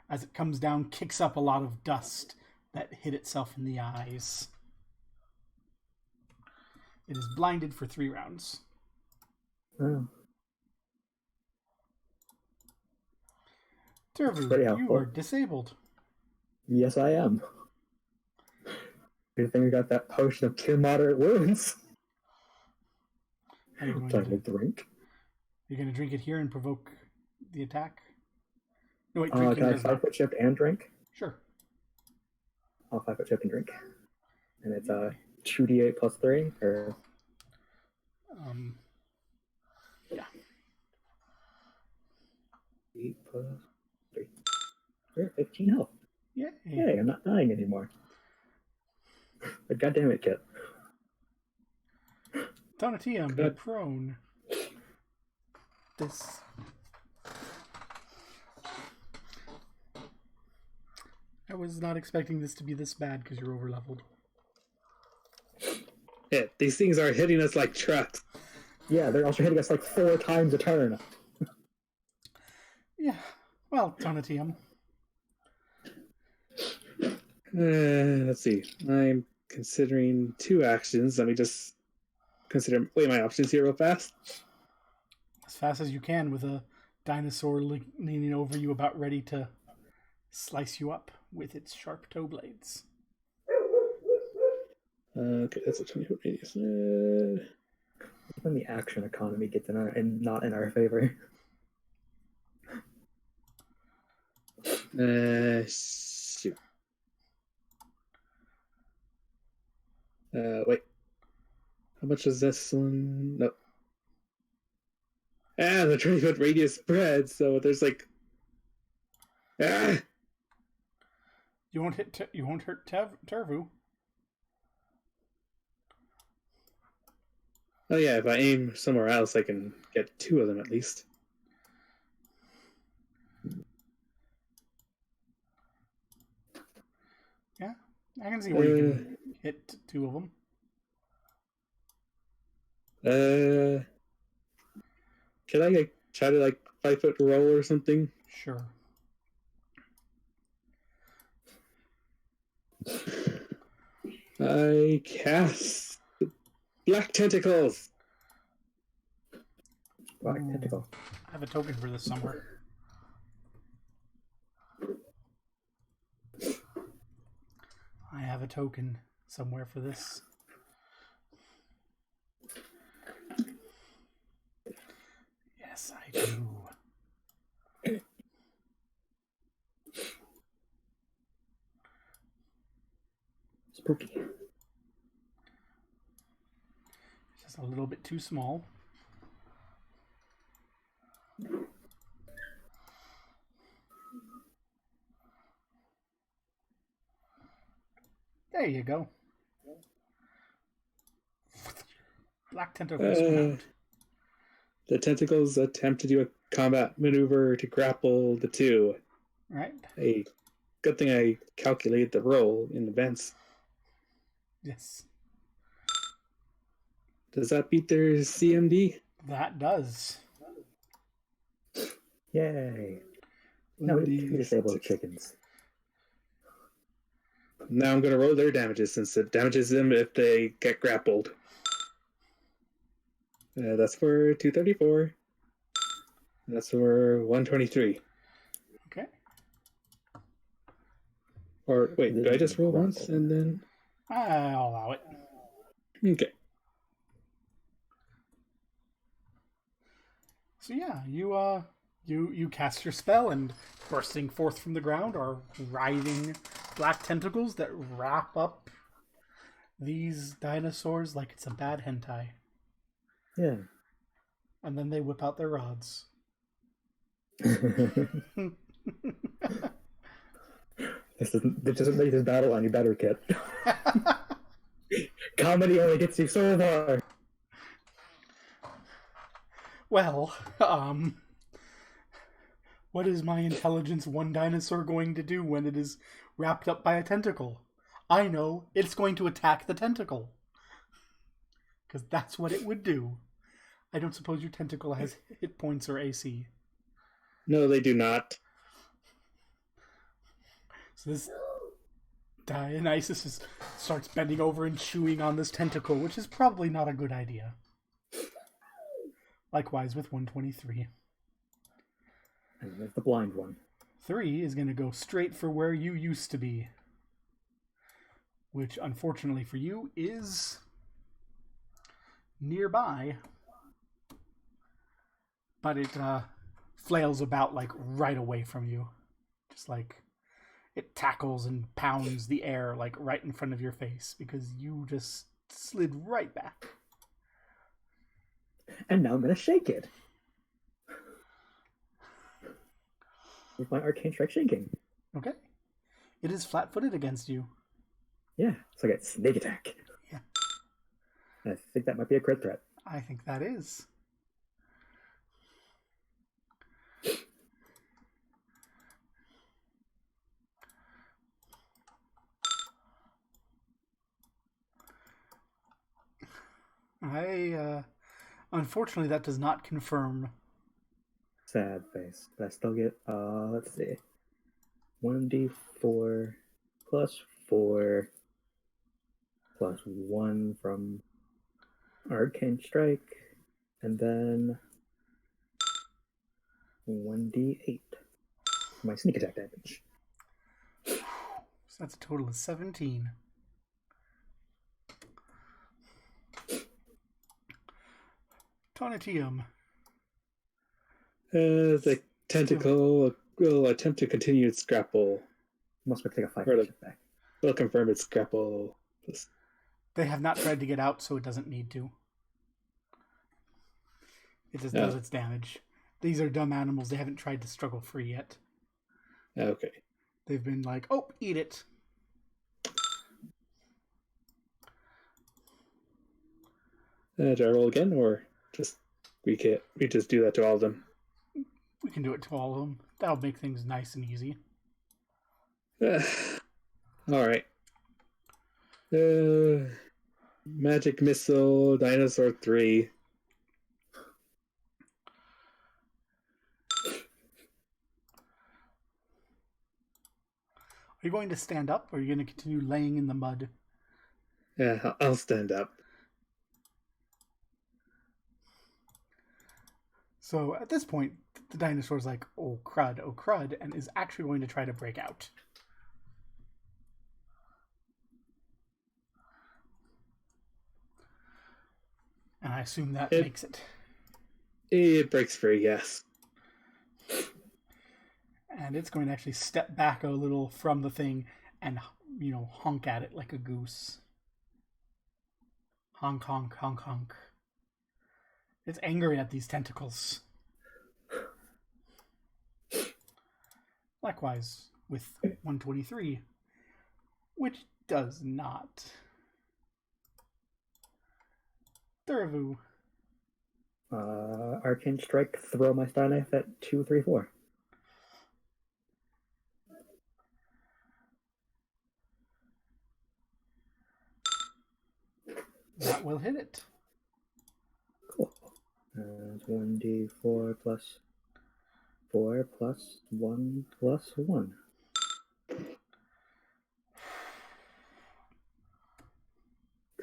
as it comes down, kicks up a lot of dust that hit itself in the eyes. It is blinded for 3 rounds. Oh. Turvu, you are disabled. Yes, I am. Good thing we got that potion of cure moderate wounds. Are you going Time to drink. You're going to drink it here and provoke the attack? No, wait, Can I 5-foot shift and drink? Sure. I'll 5-foot shift and drink. And it's 2d8 plus 3, or... Yeah. 8 plus 3. We're 15 health. Yeah. Yay, I'm not dying anymore. But goddamn it, kid. Donatium, be prone. This. I was not expecting this to be this bad because you're overleveled. Yeah, these things are hitting us like trucks. Yeah, they're also hitting us like 4 times a turn. Yeah. Well, Donatium. Let's see. I'm considering 2 actions. Let me just weigh my options here real fast. As fast as you can with a dinosaur leaning over you about ready to slice you up with its sharp toe blades. Okay, that's a 20-foot radius. When the action economy gets not in our favor. Shoot. Wait. How much is this one? Nope. The 20-foot radius spreads, so there's like... You won't hurt Turvu. Oh yeah, if I aim somewhere else, I can get 2 of them at least. Yeah, I can see where you can hit 2 of them. Can I try to 5-foot roll or something? Sure. I cast Black Tentacles. Black tentacle. I have a token for this somewhere. I have a token somewhere for this. Yes, I do. Spooky. Just a little bit too small. There you go. Black tentacles come out. The tentacles attempt to do a combat maneuver to grapple the 2. Right. Hey, good thing I calculated the roll in advance. Yes. Does that beat their CMD? That does. Yay. No, we disable the chickens. Now I'm going to roll their damages since it damages them if they get grappled. That's for 234. That's for 123. Or wait, do I just roll once and then? I'll allow it. Okay. So yeah, you cast your spell, and bursting forth from the ground are writhing black tentacles that wrap up these dinosaurs like it's a bad hentai. Yeah. And then they whip out their rods. This doesn't make this battle any better, Kit. Comedy only gets you so far. Well, what is my intelligence one dinosaur going to do when it is wrapped up by a tentacle? I know, it's going to attack the tentacle. Because that's what it would do. I don't suppose your tentacle has hit points or AC. No, they do not. So this Dionysus starts bending over and chewing on this tentacle, which is probably not a good idea. Likewise with 123. And there's the blind one. 3 is going to go straight for where you used to be. Which, unfortunately for you, is nearby. But it flails about, like, right away from you. Just like, it tackles and pounds the air, like, right in front of your face. Because you just slid right back. And now I'm going to shake it. With my arcane strike shaking. Okay. It is flat-footed against you. Yeah, it's like a snake attack. Yeah. And I think that might be a crit threat. I think that is. Unfortunately, that does not confirm. Sad face. But I still get, let's see. 1d4 plus 4 plus 1 from Arcane Strike, and then 1d8 for my sneak attack damage. So that's a total of 17. Tonatium. The tentacle will attempt to continue its grapple. Must take a 5 Or step back. Will confirm its grapple. They have not tried to get out, so it doesn't need to. It just does its damage. These are dumb animals. They haven't tried to struggle free yet. Okay. They've been like, oh, eat it. Do I roll again, or just we just do that to all of them? We can do it to all of them. That'll make things nice and easy. All right. Magic Missile, Dinosaur 3. Are you going to stand up, or are you going to continue laying in the mud? Yeah, I'll stand up. So at this point, the dinosaur's like, oh crud, and is actually going to try to break out. And I assume that makes it. It breaks free, yes. And it's going to actually step back a little from the thing and, honk at it like a goose. Honk, honk, honk, honk. It's angry at these tentacles. Likewise with 123, which does not. Thuravu. Arcane Strike, throw my star knife at 2, 3, 4. That will hit it. Cool. 1d4 plus 4 plus 1 plus 1.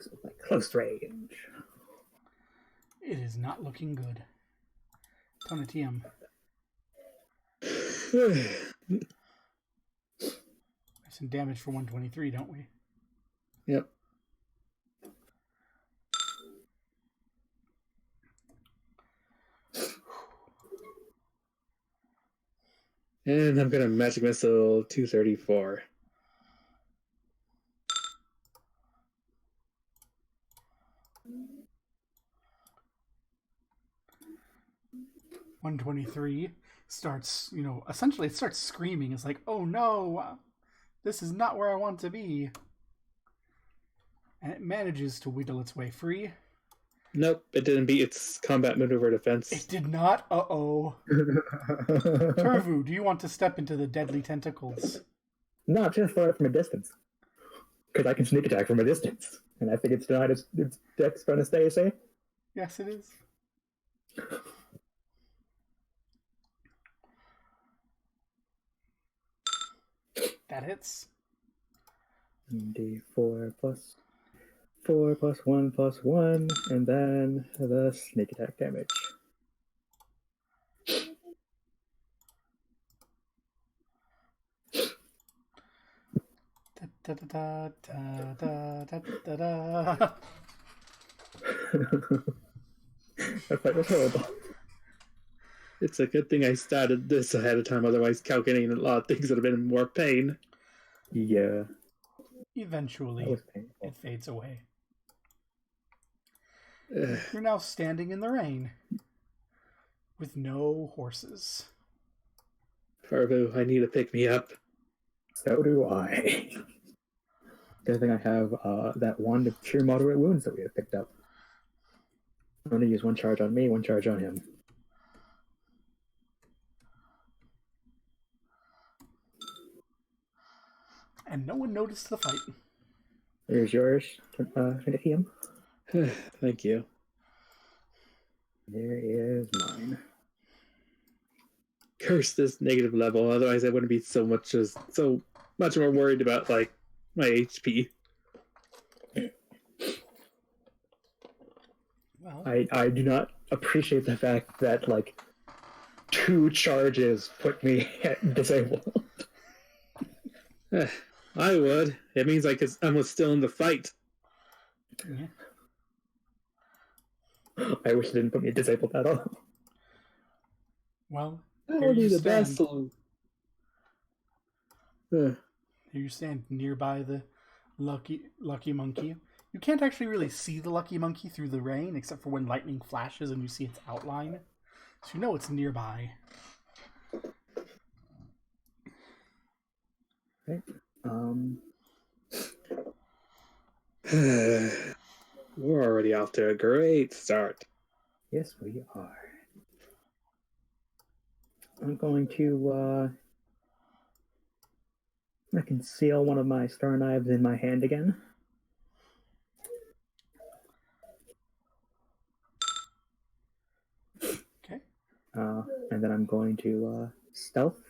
So like close range. It is not looking good. Tonatium. I Some damage for 123, don't we? Yep. And I'm gonna magic missile 234. $123 starts, essentially it starts screaming. It's like, oh no, this is not where I want to be. And it manages to wiggle its way free. Nope, it didn't beat its combat maneuver defense. It did not. Uh-oh. Turvu, do you want to step into the deadly tentacles? No, just throw it from a distance. Because I can sneak attack from a distance. And I think it's denied its dex bonus stay safe. Yes, it is. That hits. D4 plus 4 plus 1 plus 1, and then the sneak attack damage. Da, da, da, da, da, da, da. That fight was horrible. It's a good thing I started this ahead of time, otherwise calculating a lot of things would have been in more pain. Yeah. Eventually, That was painful. it fades away. Ugh. You're now standing in the rain with no horses. Parvu, I need to pick me up. So do I. Good thing I have that wand of cure moderate wounds that we have picked up. I'm going to use one charge on me, one charge on him. And no one noticed the fight. Here's yours, Finitium. Thank you. There is mine. Curse this negative level, otherwise I wouldn't be so much more worried about like my HP. Well, I do not appreciate the fact that like 2 charges put me at disabled. I would. It means I was still in the fight. yeah. I wish it didn't put me disabled at all. Well, I'll you do the stand. best. Here you stand nearby the lucky monkey. You can't actually really see the lucky monkey through the rain, except for when lightning flashes and you see its outline. So you know it's nearby. Okay. We're already off to a great start. Yes, we are. I'm going to conceal one of my star knives in my hand again. Okay. And then I'm going to stealth.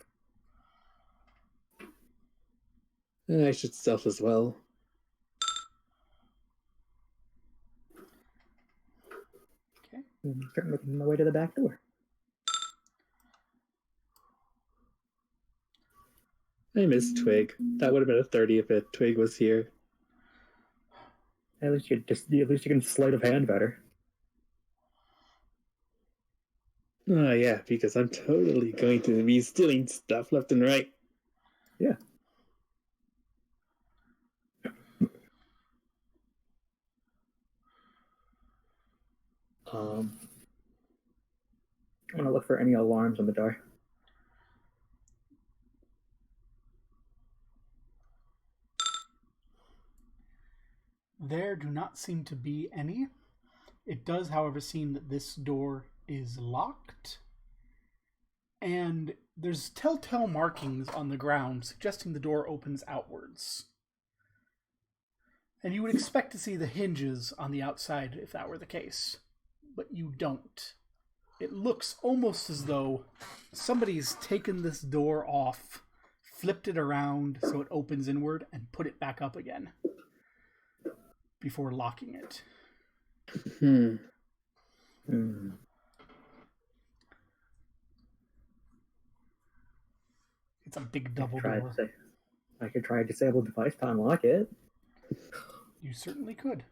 I should stealth as well. Okay. And start making my way to the back door. I miss Twig. That would have been a 30 if Twig was here. At least you can sleight of hand better. Oh yeah, because I'm totally going to be stealing stuff left and right. Yeah. I'm gonna look for any alarms on the door. There do not seem to be any. It does, however, seem that this door is locked. And there's telltale markings on the ground suggesting the door opens outwards. And you would expect to see the hinges on the outside if that were the case. But you don't. It looks almost as though somebody's taken this door off, flipped it around so it opens inward, and put it back up again before locking it. It's a big double door. I could try a disable device to unlock it. You certainly could.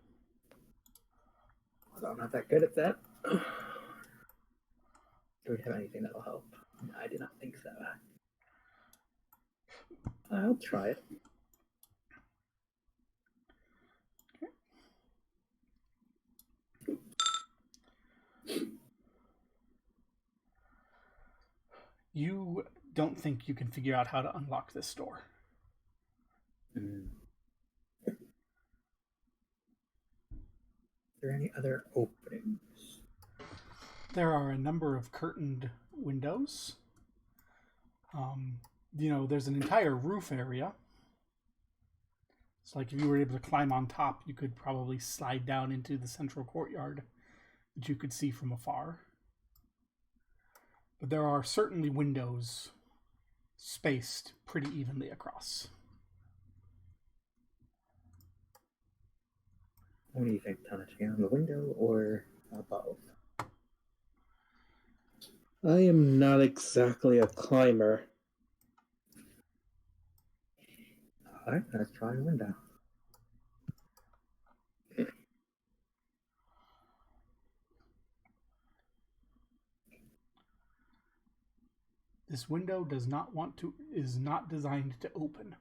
Although I'm not that good at that. Do we have anything that'll help? No, I do not think so. I'll try it. You don't think you can figure out how to unlock this door. Are there any other openings? There are a number of curtained windows. There's an entire roof area. It's like if you were able to climb on top, you could probably slide down into the central courtyard that you could see from afar. But there are certainly windows spaced pretty evenly across. What do you think, Tanachi? On the window or above? I am not exactly a climber. Alright, let's try a window. This window is not designed to open.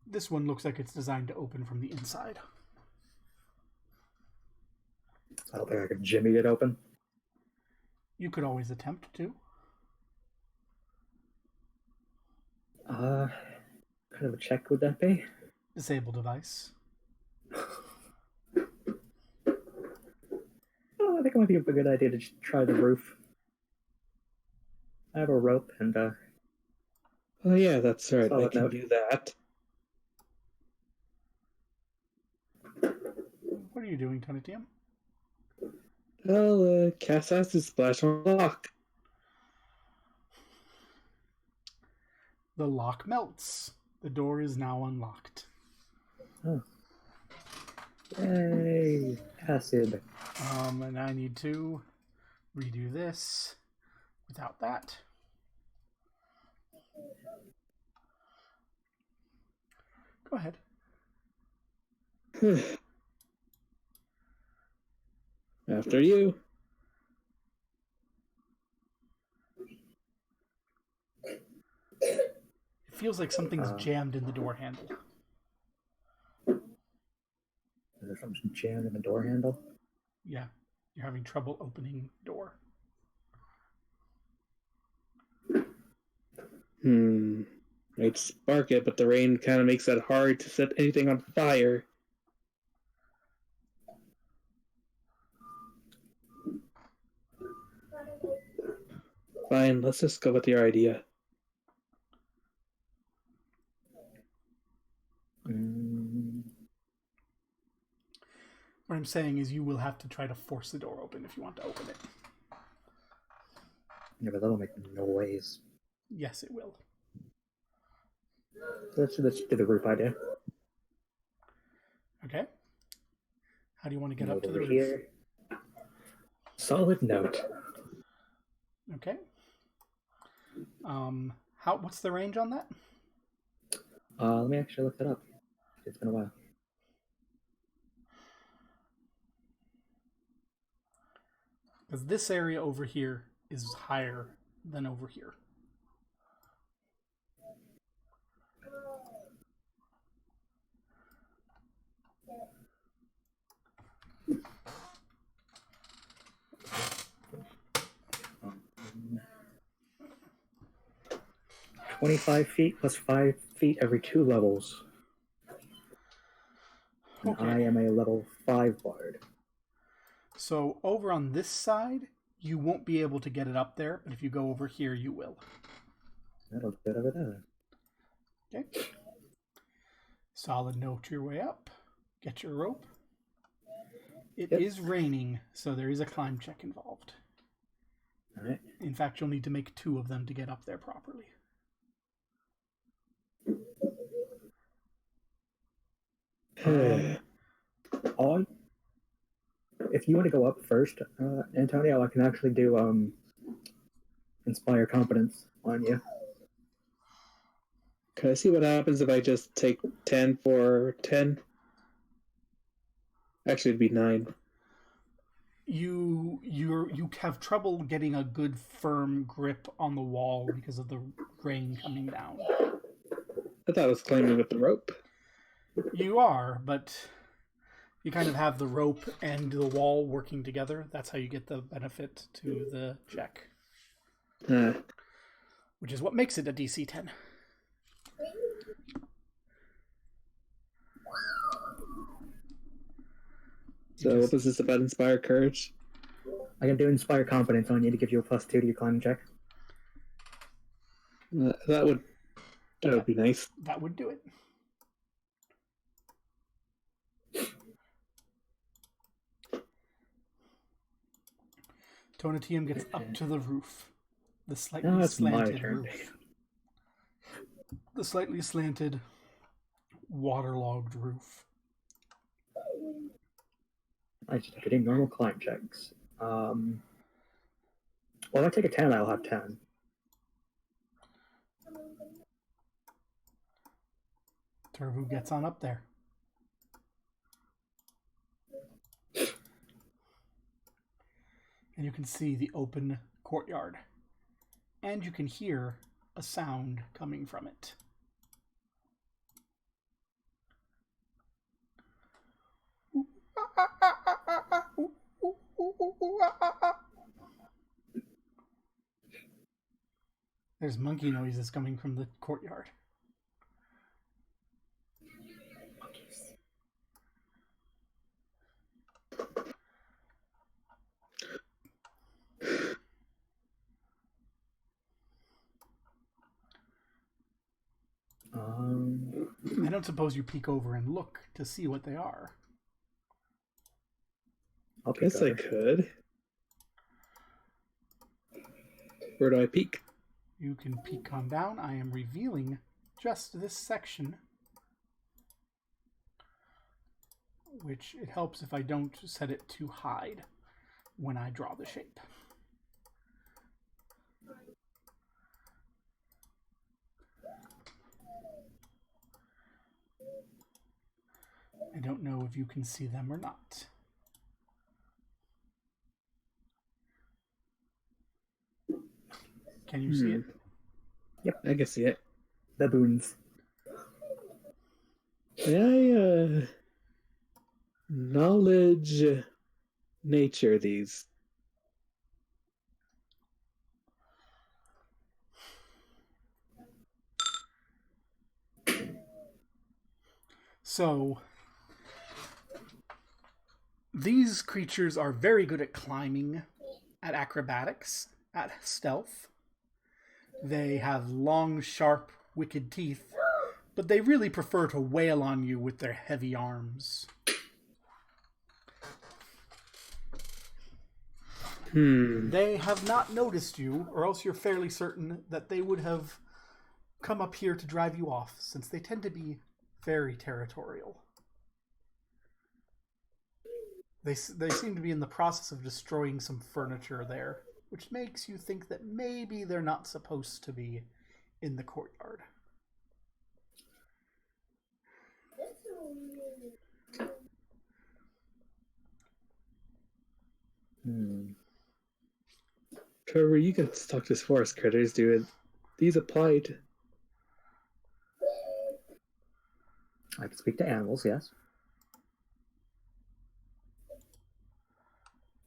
This one looks like it's designed to open from the inside. I don't think I could jimmy it open. You could always attempt to. Kind of a check would that be? Disable device. I think it might be a good idea to just try the roof. I have a rope and Oh yeah, that's right. I Solid can note. do that. What are you doing, Tonatium? Well, cast acid splash on lock. The lock melts. The door is now unlocked. Oh. Yay! Acid. And I need to redo this without that. Go ahead. After you. It feels like something's jammed in the door handle. Is there something jammed in the door handle? Yeah, you're having trouble opening the door. I'd spark it, but the rain kind of makes it hard to set anything on fire. Fine, let's just go with your idea. What I'm saying is you will have to try to force the door open if you want to open it. Yeah, but that'll make noise. Yes, it will. Let's do the roof idea. Okay. How do you want to get up to the Over roof? here. Solid note. Okay. What's the range on that? Let me actually look that up. It's been a while. Because this area over here is higher than over here. Um, 25 feet plus 5 feet every 2 levels. And Okay. I am a level 5 bard. So over on this side, you won't be able to get it up there, but if you go over here, you will. That'll do it over there. Okay. Solid note your way up. Get your rope. It is raining, so there is a climb check involved. Alright. In fact, you'll need to make 2 of them to get up there properly. I if you want to go up first, Antonio, I can actually do inspire confidence on you. Can I see what happens if I just take 10 for 10? Actually, it'd be 9. You have trouble getting a good firm grip on the wall because of the rain coming down. I thought I was climbing with the rope. You are, but you kind of have the rope and the wall working together. That's how you get the benefit to the check, which is what makes it a DC 10. So what was this about inspire courage? I can do inspire confidence on you to give you a +2 to your climbing check. That would be nice. That would do it. Tonatium gets up to the roof. The slightly slanted roof. The slightly slanted, waterlogged roof. I just getting normal climb checks. Well, if I take a 10, I'll have 10. Turvu gets on up there. And you can see the open courtyard. And you can hear a sound coming from it. There's monkey noises coming from the courtyard. I don't suppose you peek over and look to see what they are. I guess I could. Where do I peek? You can peek on down. I am revealing just this section, which it helps if I don't set it to hide when I draw the shape. I don't know if you can see them or not. Can you see it? Yep, I can see it. Baboons. May I knowledge nature these? So, these creatures are very good at climbing, at acrobatics, at stealth. They have long, sharp, wicked teeth, but they really prefer to wail on you with their heavy arms. They have not noticed you, or else you're fairly certain that they would have come up here to drive you off, since they tend to be very territorial. They seem to be in the process of destroying some furniture there, which makes you think that maybe they're not supposed to be in the courtyard. Trevor, you can talk to forest critters, dude. These apply to... I can speak to animals, yes.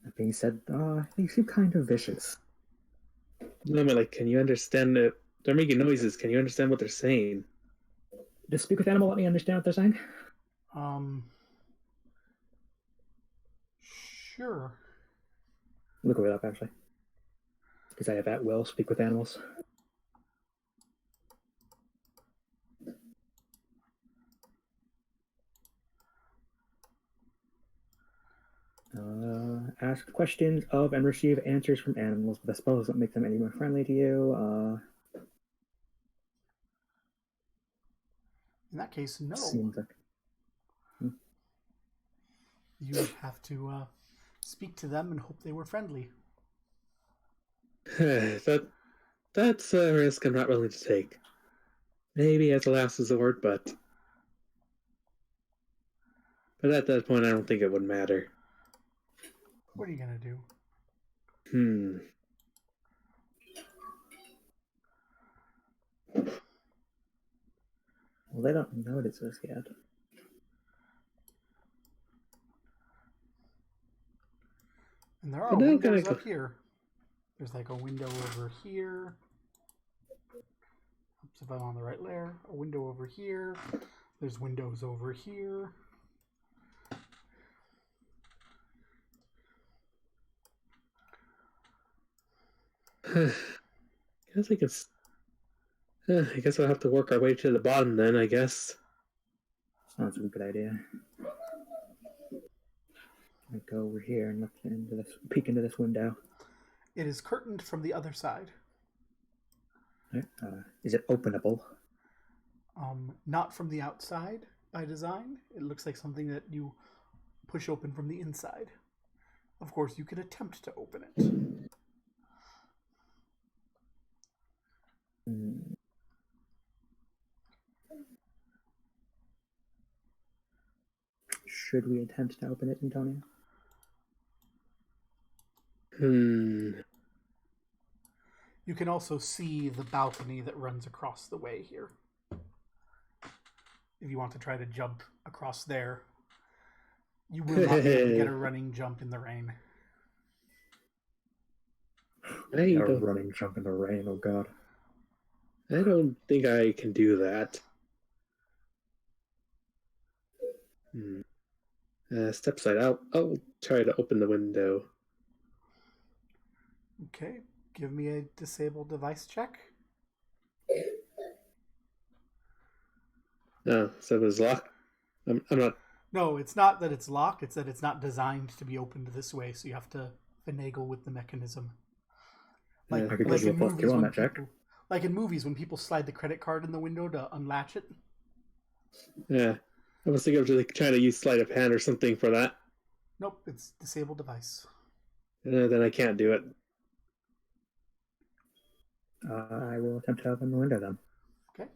That being said, they seem kind of vicious. No, I mean, like, can you understand it? They're making noises. Can you understand what they're saying? Does speak with animal let me understand what they're saying? Sure. Look it up, actually. Because I have at will speak with animals. Ask questions of and receive answers from animals, but the spell doesn't make them any more friendly to you. In that case, no. Seems like... You have to speak to them and hope they were friendly. That's a risk I'm not willing to take. Maybe as a last resort, but at that point, I don't think it would matter. What are you gonna do? Well, they don't notice us yet. And there are windows up here. There's like a window over here. Oops, if I'm on the right layer. A window over here. There's windows over here. I guess I'll have to work our way to the bottom then, I guess. Sounds like a good idea. I go over here and look into this, peek into this window. It is curtained from the other side. Is it openable? Not from the outside by design. It looks like something that you push open from the inside. Of course, you could attempt to open it. Should we attempt to open it, Antonio? You can also see the balcony that runs across the way here. If you want to try to jump across there, you will not be able to get a running jump in the rain. A running jump in the rain, oh god. I don't think I can do that. Step side out. I'll try to open the window. Okay, give me a disable device check. No, so it was locked. I'm not. No, it's not that it's locked. It's that it's not designed to be opened this way, so you have to finagle with the mechanism. Like in movies, like in movies when people slide the credit card in the window to unlatch it. Yeah, I was thinking of just trying to use sleight of hand or something for that. Nope, it's disable device. Then I can't do it. I will attempt to open the window then. Okay.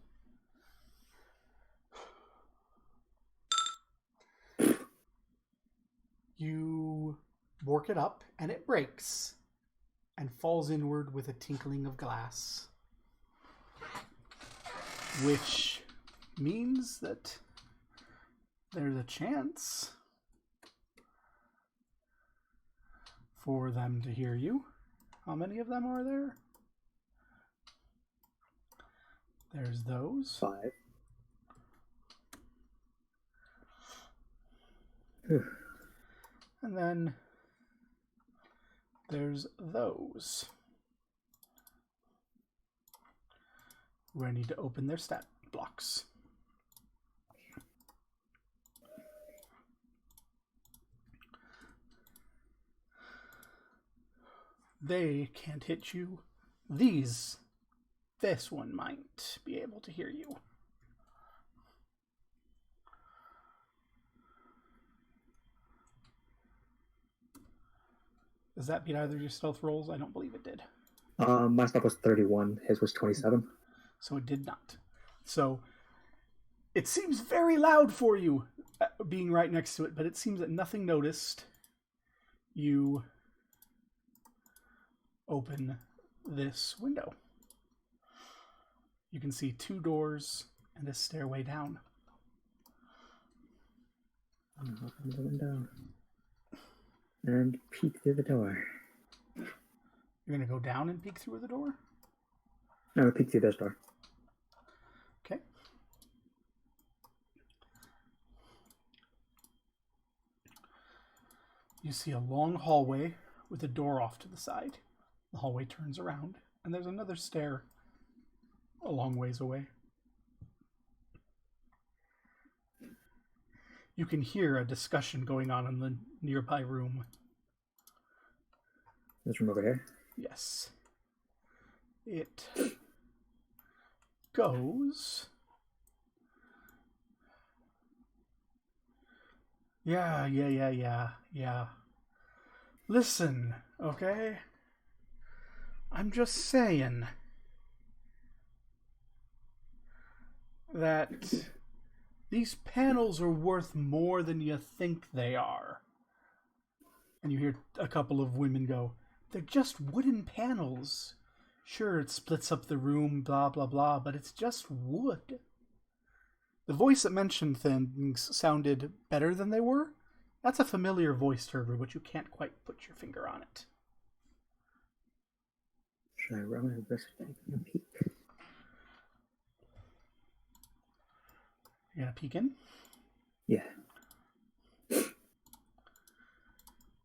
You work it up, and it breaks, and falls inward with a tinkling of glass. Which means that there's a chance for them to hear you. How many of them are there? There's those. 5. And then there's those. Where I need to open their stat blocks. They can't hit you. This one might be able to hear you. Does that beat either of your stealth rolls? I don't believe it did. My stealth was 31. His was 27. So it did not. So it seems very loud for you, being right next to it, but it seems that nothing noticed. You open this window. You can see 2 doors and a stairway down. I'm gonna open the window and peek through the door. You're going to go down and peek through the door? No, peek through this door. Okay. You see a long hallway with a door off to the side. The hallway turns around, and there's another stair a long ways away. You can hear a discussion going on in the nearby room. This room over here? Yes. It goes... Yeah. Listen, okay? I'm just saying that these panels are worth more than you think they are. And you hear a couple of women go, they're just wooden panels. Sure, it splits up the room, blah, blah, blah, but it's just wood. The voice that mentioned things sounded better than they were. That's a familiar voice to her, but you can't quite put your finger on it. Should I run a risk taking a peek? You gonna peek in? Yeah.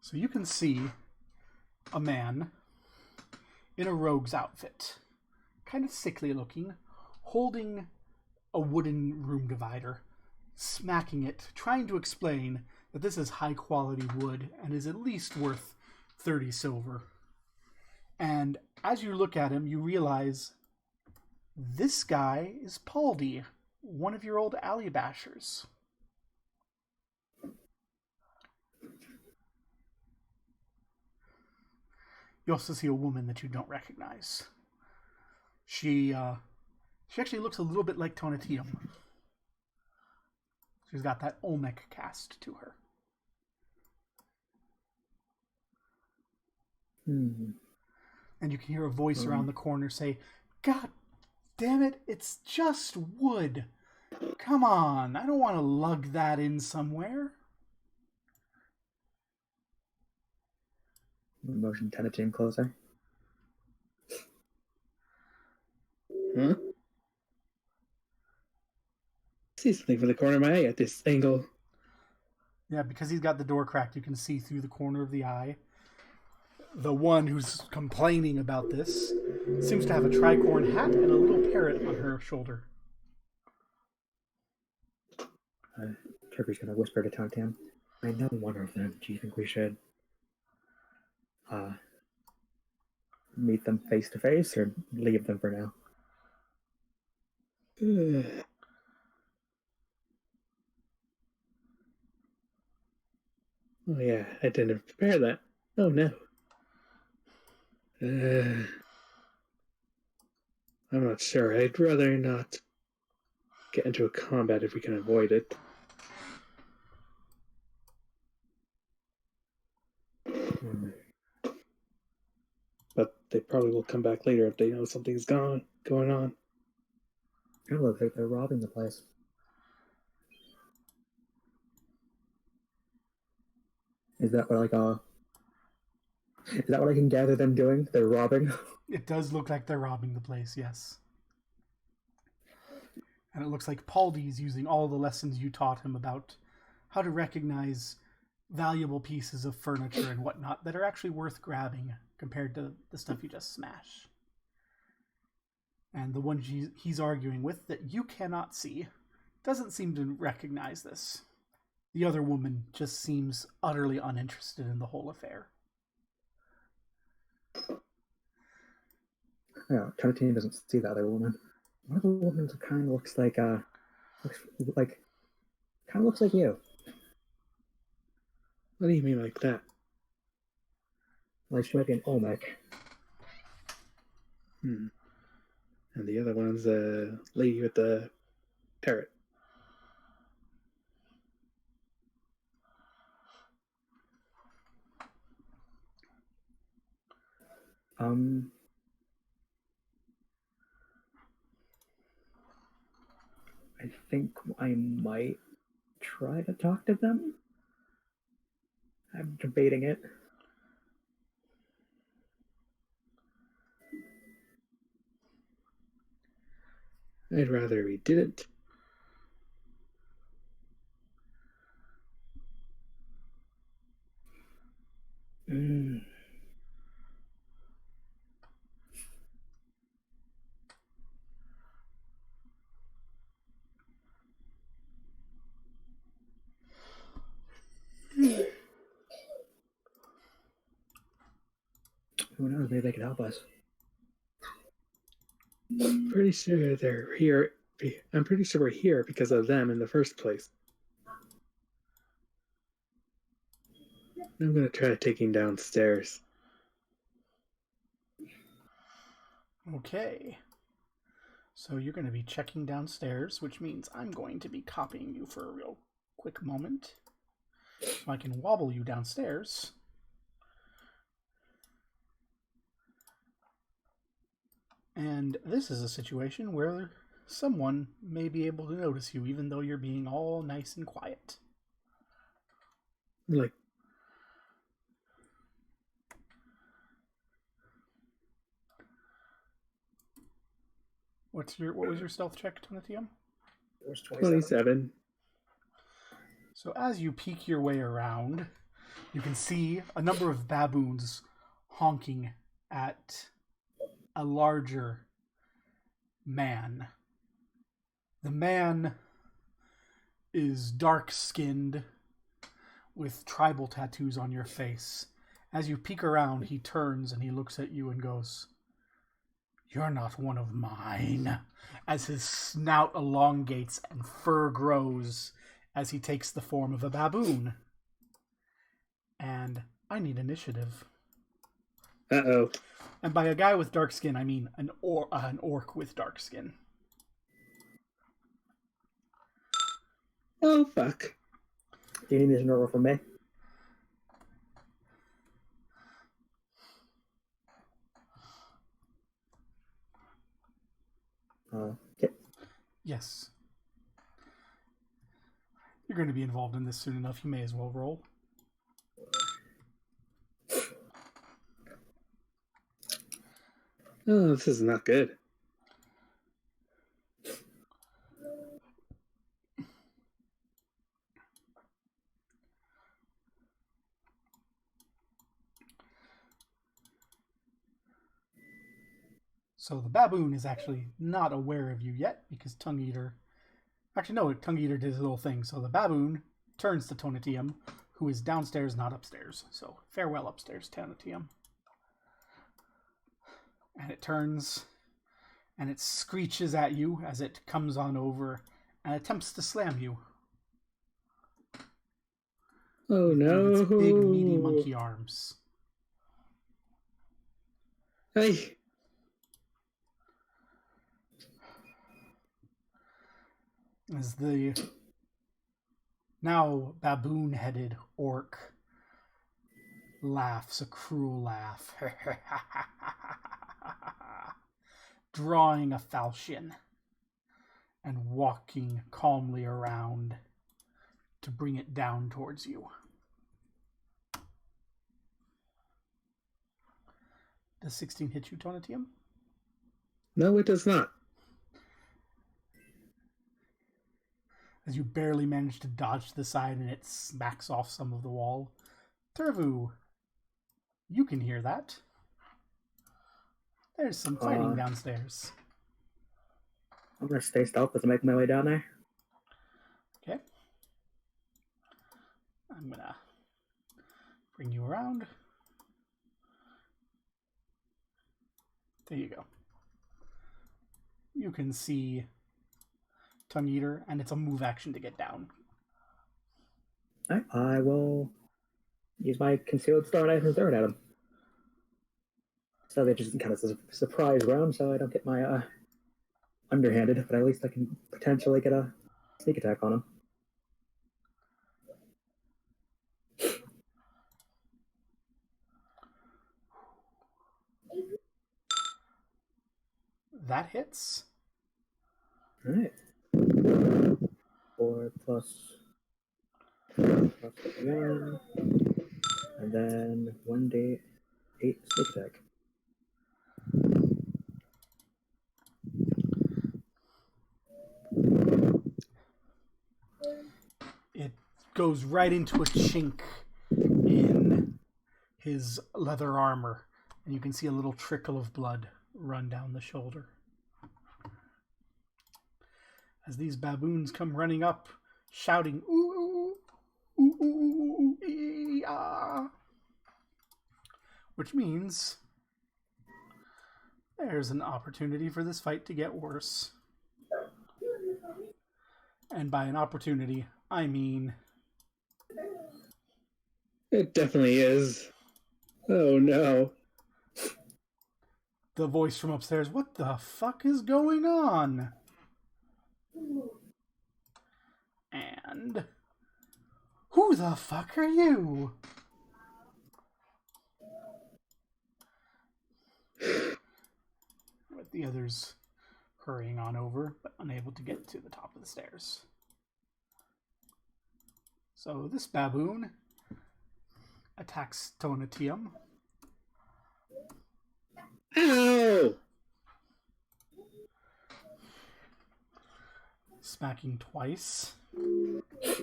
So you can see a man in a rogue's outfit, kind of sickly looking, holding a wooden room divider, smacking it, trying to explain that this is high quality wood and is at least worth 30 silver. And as you look at him, you realize this guy is Paldy, one of your old alley bashers. You also see a woman that you don't recognize. She actually looks a little bit like Tonatium. She's got that Olmec cast to her. Hmm. And you can hear a voice around the corner say, God damn it, it's just wood. Come on, I don't want to lug that in somewhere. Motion Tonatium closer. Huh? See something from the corner of my eye at this angle. Yeah, because he's got the door cracked, you can see through the corner of the eye. The one who's complaining about this seems to have a tricorn hat and a little parrot on her shoulder. Kirby's gonna whisper to Tonatium, I know one of them. Do you think we should meet them face to face or leave them for now? Oh yeah, I didn't prepare that. Oh no. I'm not sure. I'd rather not get into a combat if we can avoid it. But they probably will come back later if they know something's going on. It looks like they're robbing the place. Is that what is that what I can gather them doing? They're robbing? It does look like they're robbing the place, yes. And it looks like Paldy's using all the lessons you taught him about how to recognize valuable pieces of furniture and whatnot that are actually worth grabbing compared to the stuff you just smash. And the one he's arguing with that you cannot see doesn't seem to recognize this. The other woman just seems utterly uninterested in the whole affair. Yeah, Tonatium doesn't see the other woman. One of the women kind of looks like you. What do you mean like that? Like she might be an Olmec. And the other one's the lady with the parrot. I think I might try to talk to them. I'm debating it. I'd rather we didn't. Who knows? Maybe they could help us. Pretty sure they're here. I'm pretty sure we're here because of them in the first place. I'm gonna try taking downstairs. Okay. So you're going to be checking downstairs, which means I'm going to be copying you for a real quick moment. So I can wobble you downstairs. And this is a situation where someone may be able to notice you, even though you're being all nice and quiet. Like, What was your stealth check, Tonatium? It was 27. 27. So as you peek your way around, you can see a number of baboons honking at a larger man. The man is dark-skinned with tribal tattoos on your face. As you peek around, he turns and he looks at you and goes, "You're not one of mine," as his snout elongates and fur grows as he takes the form of a baboon. And I need initiative. Uh-oh. And by a guy with dark skin, I mean an orc with dark skin. Oh, fuck. Do you need this in order from me? Okay. Yes. You're going to be involved in this soon enough. You may as well roll. Oh, this is not good. So the baboon is actually not aware of you yet because Tongue Eater... Actually, no, Tongue Eater did his little thing. So the baboon turns to Tonatium, who is downstairs, not upstairs. So farewell upstairs, Tonatium. And it turns, and it screeches at you as it comes on over and attempts to slam you. Oh, With no. one of its big, meaty monkey arms. Hey. As the now baboon-headed orc laughs a cruel laugh, drawing a falchion and walking calmly around to bring it down towards you. Does 16 hit you, Tonatium? No, it does not. As you barely manage to dodge to the side and it smacks off some of the wall. Turvu, you can hear that. There's some fighting downstairs. I'm going to stay stealth as I make my way down there. Okay. I'm going to bring you around. There you go. You can see Tongue Eater, and it's a move action to get down. Alright, I will use my concealed star knife and throw it at him. So they just kind of a surprise round, so I don't get my underhanded, but at least I can potentially get a sneak attack on him. That hits. Alright. 4 plus 1, and then 1d8 sneak attack. It goes right into a chink in his leather armor, and you can see a little trickle of blood run down the shoulder. As these baboons come running up, shouting, "Ooh, ooh, ooh, ooh, ee, ah," which means there's an opportunity for this fight to get worse. And by an opportunity, I mean It definitely is. Oh no. The voice from upstairs, what the fuck is going on? And who the fuck are you? With the others hurrying on over, but unable to get to the top of the stairs. So this baboon attacks Tonatium. Ow! Smacking twice.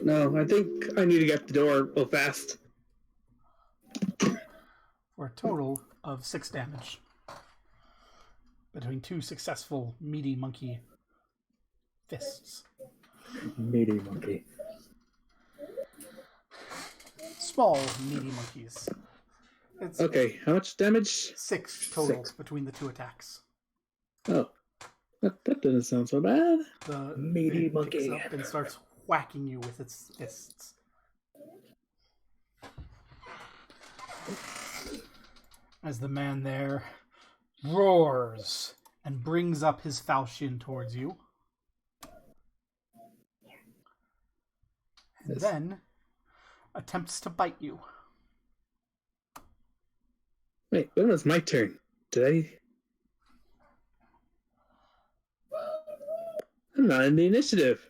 No, I think I need to get the door real fast. For a total of 6 damage. Between 2 successful meaty monkey fists. Meaty monkey. Small meaty monkeys. It's Okay, how much damage? 6 total 6. between the 2 attacks. Oh, that doesn't sound so bad. The Meaty it monkey. picks up and starts whacking you with its fists. As the man there roars and brings up his falchion towards you. And Yes. then attempts to bite you. Wait, when was my turn? Did I? I'm not in the initiative.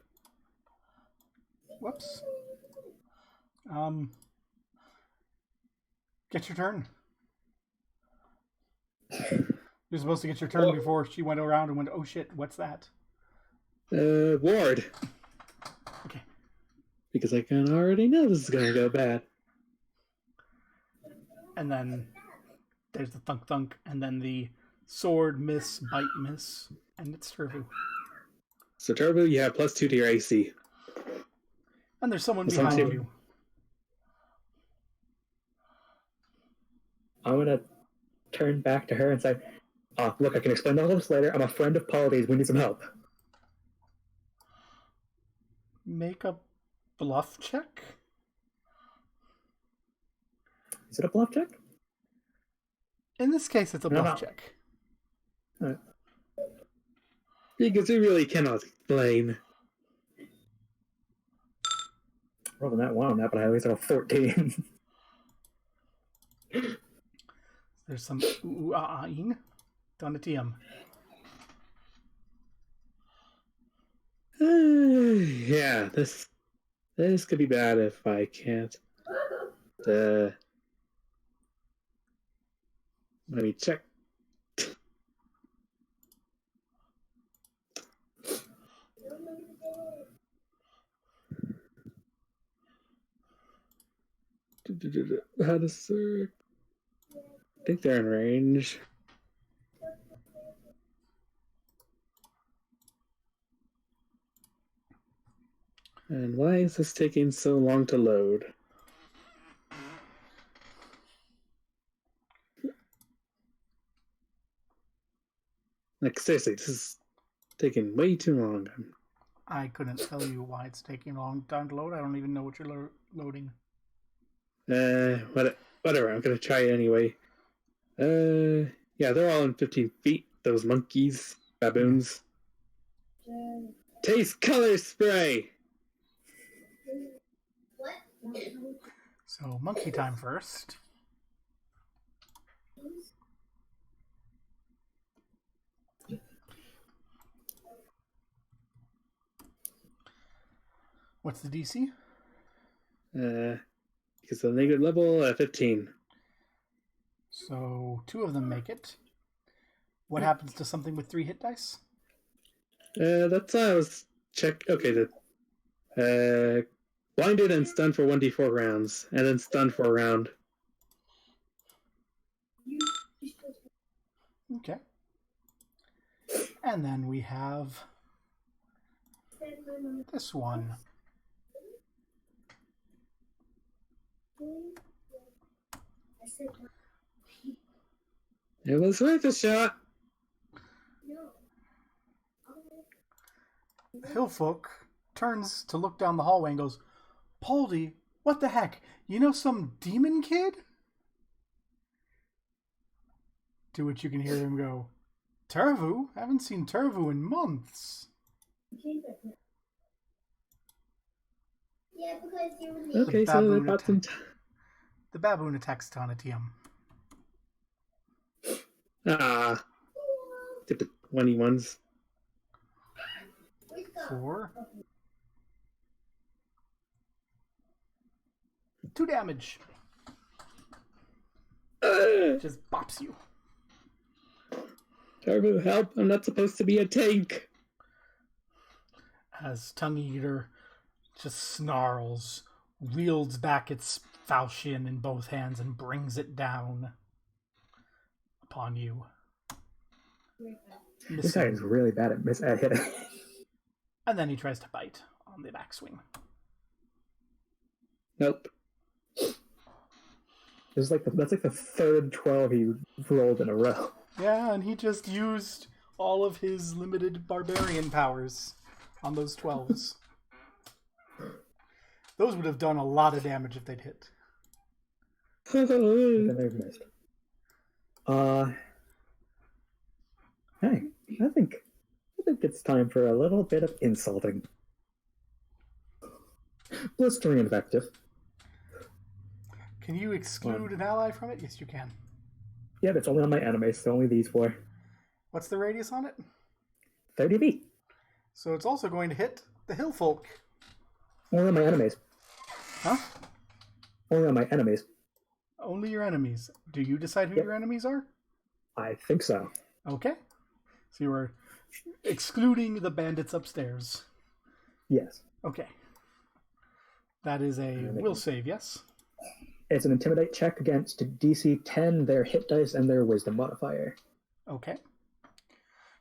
Whoops. Get your turn. You're supposed to get your turn before she went around and went, oh shit, what's that? Ward. Okay. Because I can already know this is gonna go bad. And then there's the thunk thunk, and then the sword miss, bite miss, and it's Turvu. So Turbo, you have +2 to your AC. And there's someone That's behind on you. I'm gonna turn back to her and say, look, I can explain all this later. I'm a friend of Polly's. We need some help. Make a bluff check? Is it a bluff check? In this case, it's a No, bluff no. check. Alright. Because we really cannot explain. Rolling that one on that, but I at least have a 14. There's some ooh-ah-ah-ing. Donatium. Yeah, this could be bad if I can't. Let me check. How to search? I think they're in range. And why is this taking so long to load? Like, seriously, this is taking way too long. I couldn't tell you why it's taking a long time to load. I don't even know what you're loading. Whatever, I'm gonna try it anyway. Yeah, they're all in 15 feet, those monkeys, baboons. Taste color spray! So, monkey time first. What's the DC? Because the negative level, 15. So, 2 of them make it. What happens to something with 3 hit dice? That's I was check. Okay, the blinded and stunned for 1d4 rounds, and then stunned for a round. Okay. And then we have this one. It was worth a shot. Hillfolk turns to look down the hallway and goes, Poldy, What the heck? You know some demon kid? To which you can hear him go, Turvu? Haven't seen Turvu in months. Yeah, because you need. Okay, so they bought some. The baboon attacks Tonatium. Did the 21s. 4. 2 damage. Just bops you. Tarbu, help! I'm not supposed to be a tank. As Tongue Eater just snarls, wields back its falchion in both hands and brings it down upon you. This guy is really bad at hitting. And then he tries to bite on the backswing. Nope. That's like the third 12 he rolled in a row. Yeah, and he just used all of his limited barbarian powers on those 12s. Those would have done a lot of damage if they'd hit. Then they've missed. Hey, I think it's time for a little bit of insulting. Blistering invective. Can you exclude an ally from it? Yes, you can. Yeah, it's only on my enemies, so only these 4. What's the radius on it? 30 feet. So it's also going to hit the hill folk. Only on my enemies. Huh? Only on my enemies. Only your enemies. Do you decide who Yep. your enemies are? I think so. Okay. So you are excluding the bandits upstairs. Yes. Okay. That is a will save, yes? It's an intimidate check against DC 10, their hit dice, and their wisdom modifier. Okay.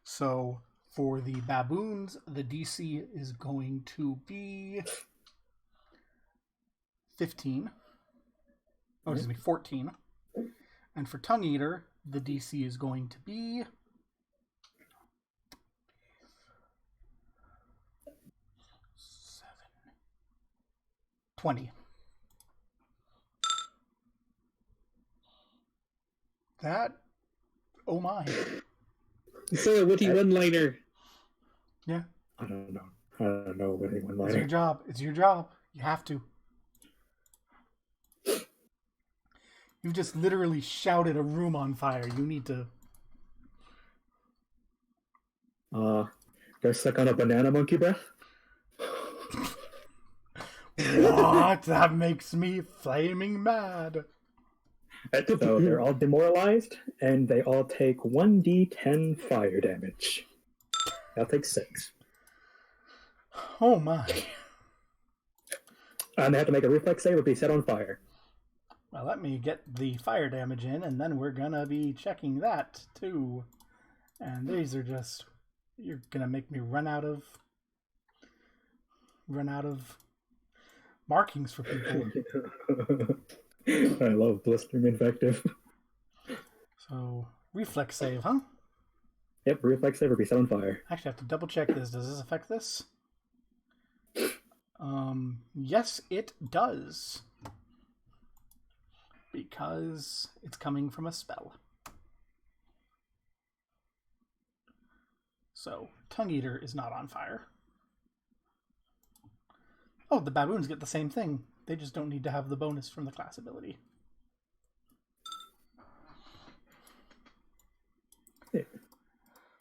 So for the baboons, the DC is going to be 15. Oh, excuse me, 14. And for Tongue Eater, the DC is going to be 20. That, oh my. So a witty one-liner. Yeah, I don't know what anyone it's your like. job. It's your job. You have to. You've just literally shouted a room on fire. You need to. Go suck on a banana monkey breath? What? That makes me flaming mad. So they're all demoralized, and they all take 1d10 fire damage. I'll take 6. Oh my. And they have to make a reflex save or be set on fire. Well, let me get the fire damage in, and then we're gonna be checking that too. And these are just, you're gonna make me run out of markings for people. I love blistering invective. So reflex save, huh? Yep, reflex save or be set on fire. Actually, I have to double check this. Does this affect this? Yes, it does. Because it's coming from a spell. So, Tongue Eater is not on fire. Oh, the baboons get the same thing. They just don't need to have the bonus from the class ability. Yeah.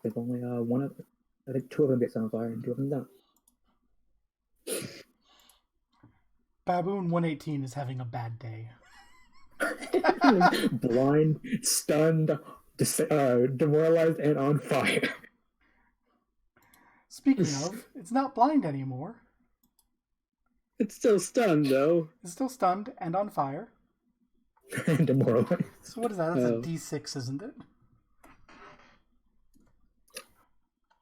There's only one of them. I think 2 of them get set on fire and 2 of them don't. Baboon 118 is having a bad day. Blind, stunned, demoralized, and on fire. Speaking of, it's not blind anymore. It's still stunned, though. It's still stunned and on fire. And demoralized. So what is that? That's a D6, isn't it?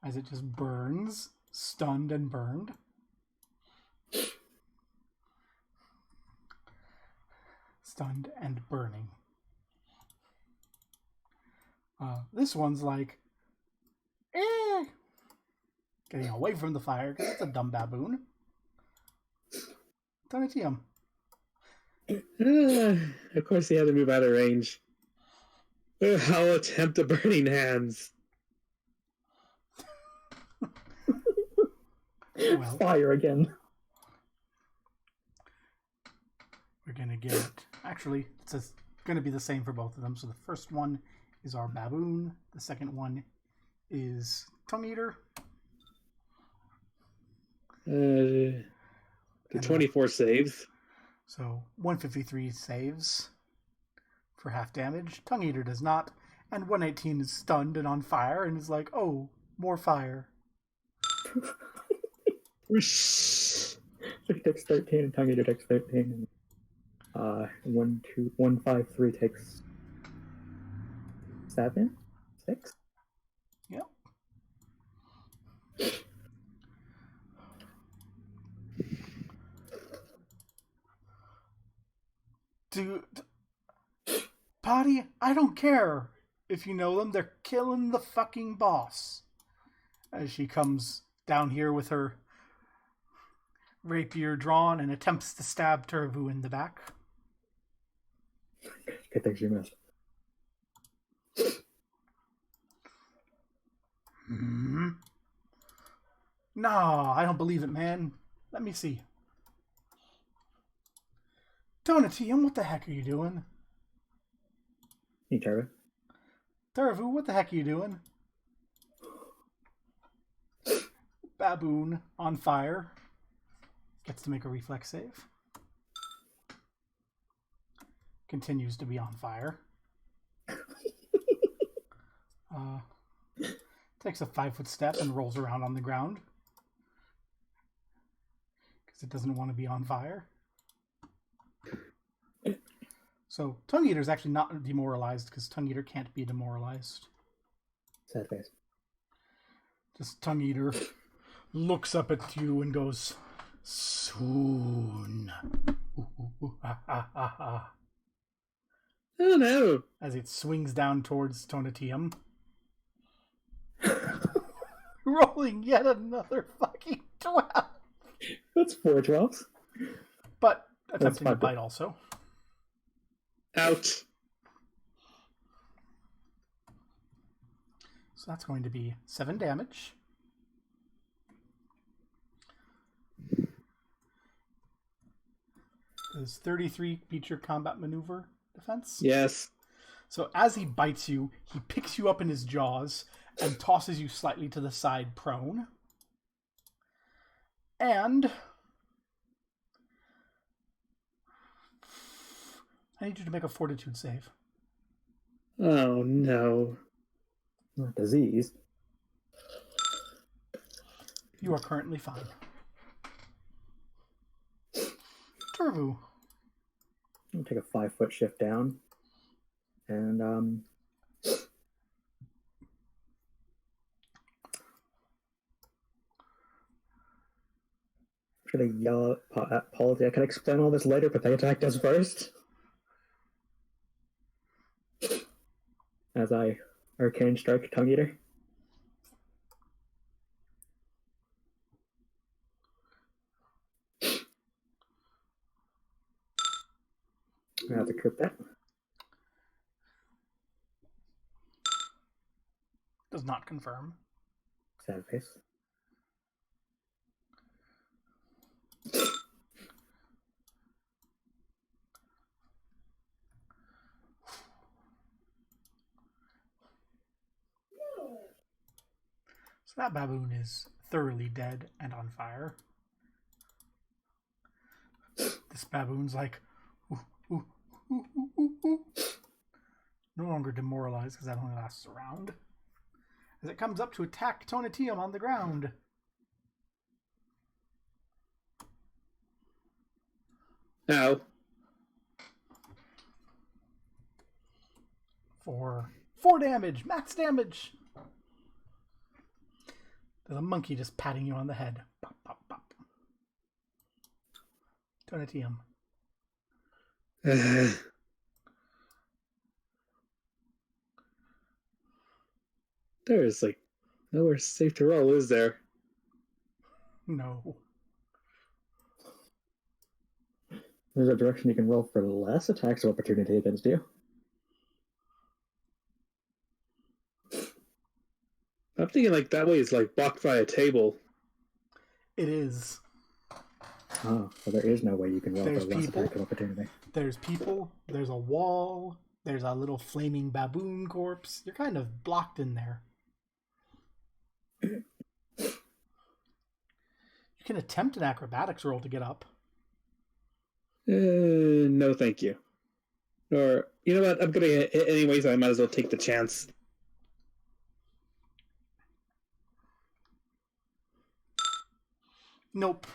As it just burns, stunned and burned. Stunned and burning. This one's like, getting away from the fire because it's a dumb baboon. Tonatium. Of course, he had to move out of range. I'll attempt a burning hands. Well, Fire again. we're gonna get. Actually, it's gonna be the same for both of them. So the first one is our baboon. The second one is tongue eater. The 24 saves. So 153 saves for half damage. Tongue eater does not, and 118 is stunned and on fire, and is like, "Oh, more fire." So he takes 13, and Tongue Eater takes 13. And 153 takes 7? 6? Yep. Dude, Potty, I don't care if you know them. They're killing the fucking boss. As she comes down here with her rapier drawn and attempts to stab Turvu in the back. Good thing she missed. Hmm. No, I don't believe it, man. Let me see. Donatium, what the heck are you doing? Hey, Tara. Turvu, what the heck are you doing? Baboon on fire. Gets to make a reflex save. Continues to be on fire. Takes a 5-foot step and rolls around on the ground. Because it doesn't want to be on fire. So, Tongue Eater is actually not demoralized because Tongue Eater can't be demoralized. Sad face. Just Tongue Eater looks up at you and goes, "Soon." Oh no! As it swings down towards Tonatium. Rolling yet another fucking 12. That's 4 12s. But attempting to fine. bite also. Ouch! So that's going to be 7 damage. Does 33 beat your combat maneuver defense? Yes. So as he bites you, he picks you up in his jaws and tosses you slightly to the side prone. And I need you to make a fortitude save. Oh no. Not diseased. You are currently fine. Turvu. I'll take a 5-foot shift down. And, I'm going to yell at Paul. I can explain all this later, but they attacked us first. As I Arcane Strike Tongue Eater. I have to crit that. Does not confirm. Sad face. So that baboon is thoroughly dead and on fire. This baboon's like, ooh, ooh, ooh, ooh, ooh, ooh. No longer demoralized because that only lasts a round. As it comes up to attack Tonatium on the ground. Ow. For 4 damage, max damage. There's a monkey just patting you on the head. Pop, pop, pop. Tonatium. There's like nowhere safe to roll, is there? No. There's a direction you can roll for less attacks of opportunity against you. I'm thinking like that way is like blocked by a table. It is. Oh, so there is no way you can roll There's for less people. attack of opportunity. There's people. There's a wall. There's a little flaming baboon corpse. You're kind of blocked in there. You can attempt an acrobatics roll to get up. No, thank you. Or, you know what? I'm going to hit anyways. I might as well take the chance. Nope.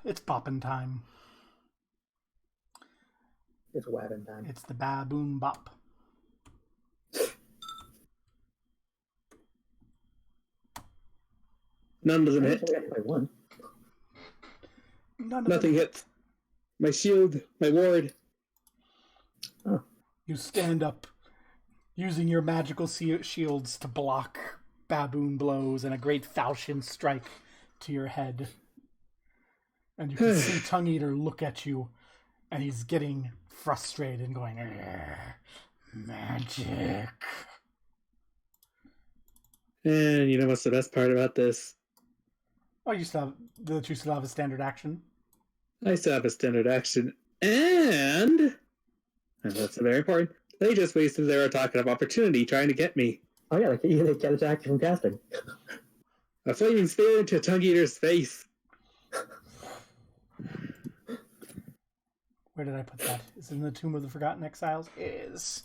It's bopping time. It's wabbing time. It's the baboon bop. None doesn't hit. By one. Nothing hits. My shield, my ward. Oh. You stand up, using your magical shields to block baboon blows and a great falchion strike to your head. And you can see Tongue Eater look at you, and he's getting frustrated and going, magic. And you know what's the best part about this? Oh, you still have a standard action? I still have a standard action. And that's very important, they just wasted their attack of opportunity trying to get me. Oh yeah, they can't attack you from casting. A flaming spear into Tongue Eater's face. Where did I put that? Is it in the Tomb of the Forgotten Exiles? It is.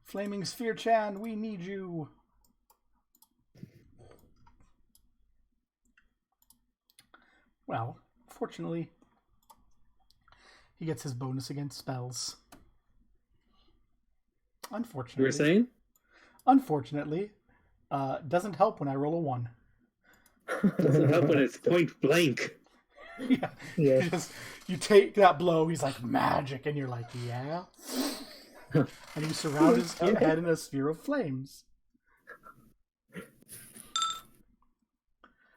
Flaming Sphere Chan, we need you. Well, fortunately, he gets his bonus against spells. Unfortunately. You were saying? Unfortunately, doesn't help when I roll a 1. Doesn't help when it's point blank. Yeah. You take that blow, he's like, magic, and you're like, yeah. And you surround his head in a sphere of flames.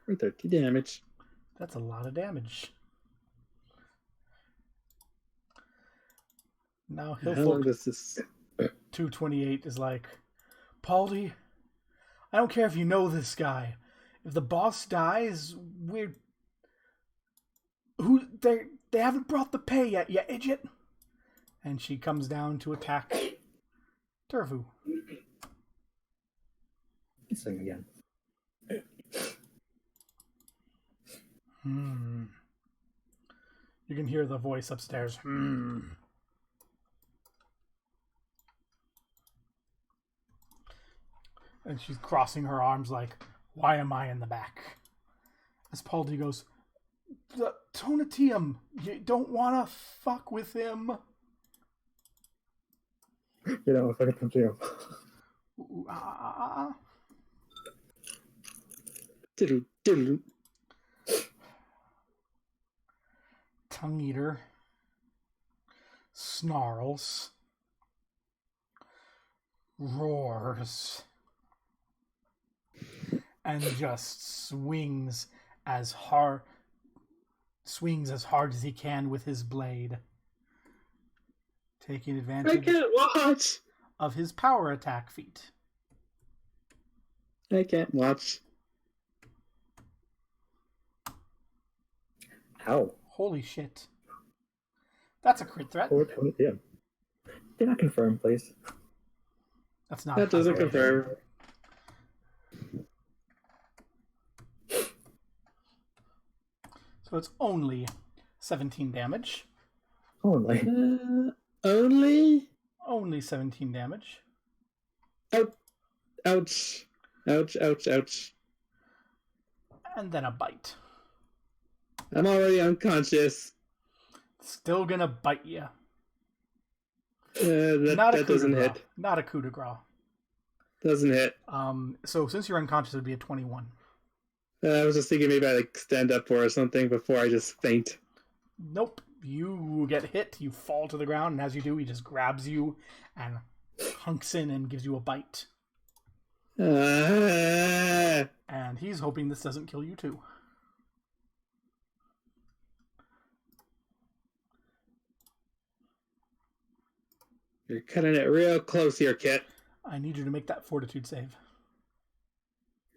For 30 damage. That's a lot of damage. Now How long does this... 228 is like, Paldi, I don't care if you know this guy. If the boss dies, they haven't brought the pay yet, you idiot. And she comes down to attack Turvu. Sing again. You can hear the voice upstairs. And she's crossing her arms like, why am I in the back? As Paldi goes, the Tonatium, you don't want to fuck with him. You know, if I come to you. Tongue Eater snarls, roars, and just swings as hard as he can with his blade, taking I advantage can't watch. of his power attack feat. I can't watch. Ow. Holy shit. That's a crit threat. Or Tonatium. Do not confirm, please. That's not That doesn't confirm. So it's only 17 damage. Only. Only? Only 17 damage. Ouch. Ouch, ouch, ouch. And then a bite. I'm already unconscious. Still gonna bite you. That doesn't hit. Not a coup de grace. Doesn't hit. So since you're unconscious, it would be a 21. I was just thinking maybe I like stand up for or something before I just faint. Nope. You get hit, you fall to the ground, and as you do, he just grabs you and hunks in and gives you a bite. And he's hoping this doesn't kill you too. You're cutting it real close here, Kit. I need you to make that fortitude save.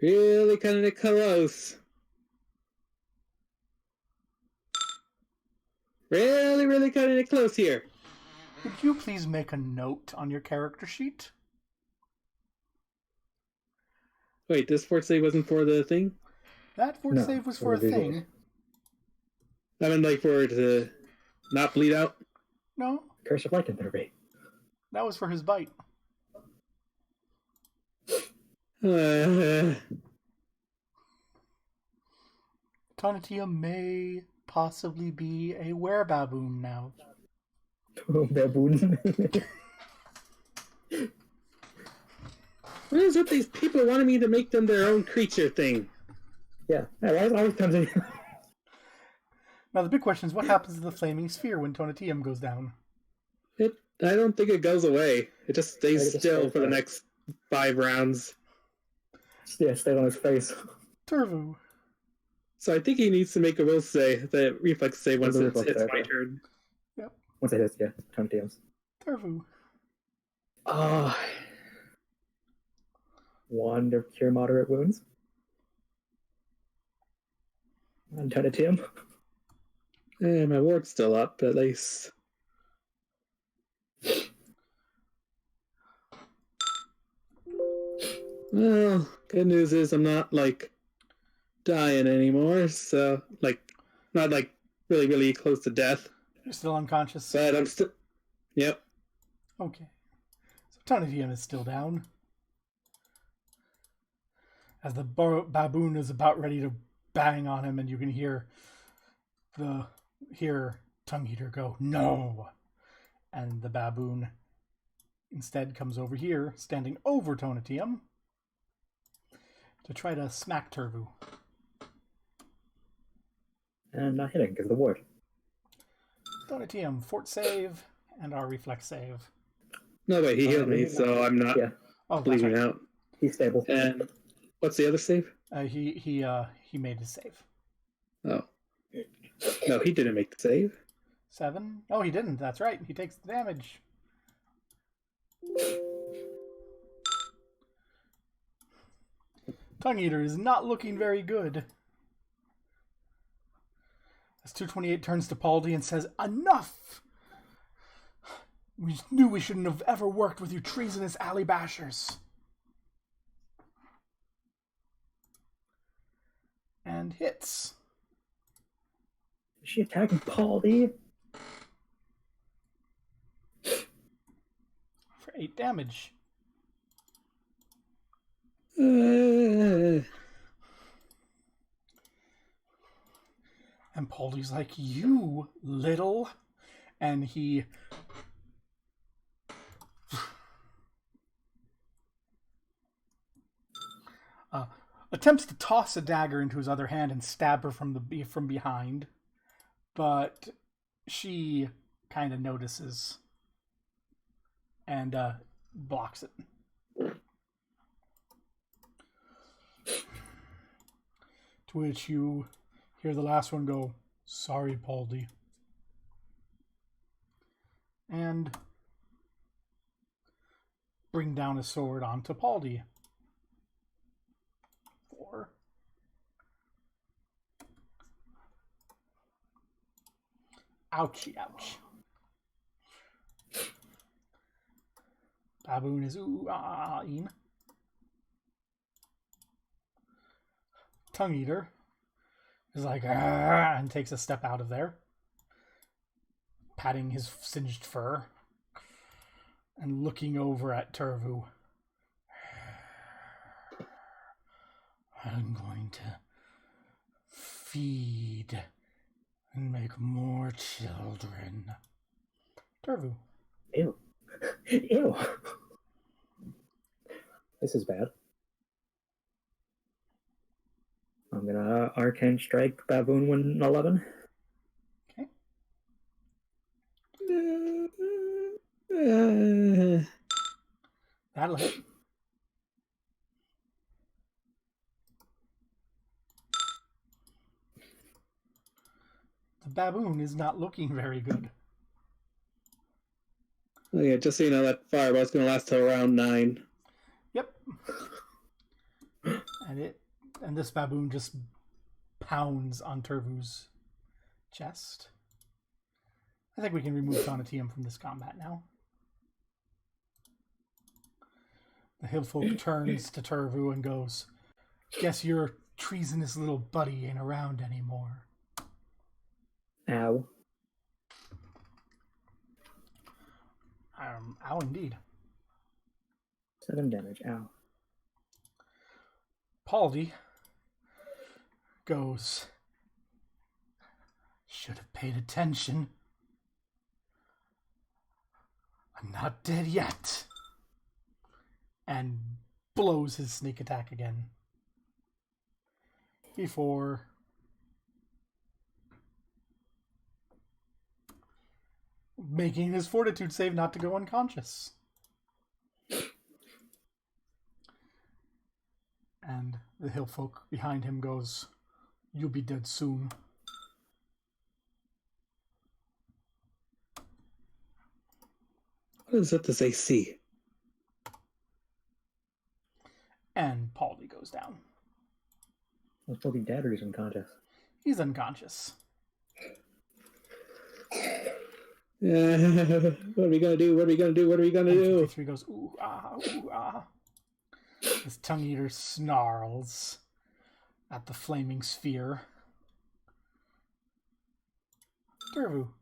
Really cutting it close. Really, really cutting it close here. Would you please make a note on your character sheet? Wait, this fort save wasn't for the thing? That fort No, save was it for a was visual. thing. I mean, like, for it to not bleed out? No, Curse of Lycanthropy. that was for his bite. Tonatia may possibly be a were-baboon now. Baboons. What is with these people wanting me to make them their own creature thing? Yeah, it always comes in. Now the big question is, what happens to the flaming sphere when Tonatium goes down? I don't think it goes away. It just stays It just still stays for the there. next 5 rounds. Yeah, stayed on his face. Turvu. So I think he needs to make a will save, the reflex save once The it reflex hits save, my yeah. turn. Once it hits, yeah, 20 TMs. Turvu. Ah. One to cure moderate wounds. And 10 TM. My ward's still up, at least. Well, good news is I'm not, like, dying anymore, so, like, not, like, really, really close to death. You're still unconscious. But I'm still... Yep. Okay. So Tonatium is still down. As the baboon is about ready to bang on him, and you can hear Tongue Eater go, "No!" And the baboon instead comes over here, standing over Tonatium, to try to smack Turvu. And not hitting because of the ward. Tonatium, fort save, and our reflex save. No, wait, he healed me, so I'm not Yeah, Oh, that's bleeding right. out. he's stable. And what's the other save? He made his save. Oh. No, he didn't make the save. 7? Oh, he didn't. That's right. He takes the damage. Tongue Eater is not looking very good. As 228 turns to Paldi and says, "Enough! We knew we shouldn't have ever worked with you treasonous alley bashers." And hits. Is she attacking Paul D? For 8 damage. Uh, And Paldi's like, "You little..." And he attempts to toss a dagger into his other hand and stab her from behind, but she kind of notices and blocks it. To which you hear the last one go, "Sorry, Paldi," and bring down a sword onto Paldi. 4. Ouchie, ouch. Baboon is ooh-ah-ah-ing. Tongue Eater is like, "Ah," and takes a step out of there, patting his singed fur and looking over at Turvu. "I'm going to feed and make more children." Turvu. Ew. Ew. This is bad. I'm gonna Arcane Strike Baboon 111. Okay. That'll hit. The baboon is not looking very good. Oh, yeah, just so you know, that fireball's going to last till around 9. Yep. And this baboon just pounds on Turvu's chest. I think we can remove Tonatium from this combat now. The hillfolk turns to Turvu and goes, "Guess your treasonous little buddy ain't around anymore." Ow. Ow, indeed. 7 damage. Ow. Paldi goes, "Should have paid attention. I'm not dead yet." And blows his sneak attack again. Before making his fortitude save not to go unconscious. And the hillfolk behind him goes, "You'll be dead soon." What is up this AC? And Paldi goes down. Was Baldy dead or he's unconscious? He's unconscious. Yeah, what are we gonna do? What are we gonna do? What are we gonna do? 53 goes, "Ooh, ah, ooh, ah." His tongue eater snarls at the flaming sphere. Turvu.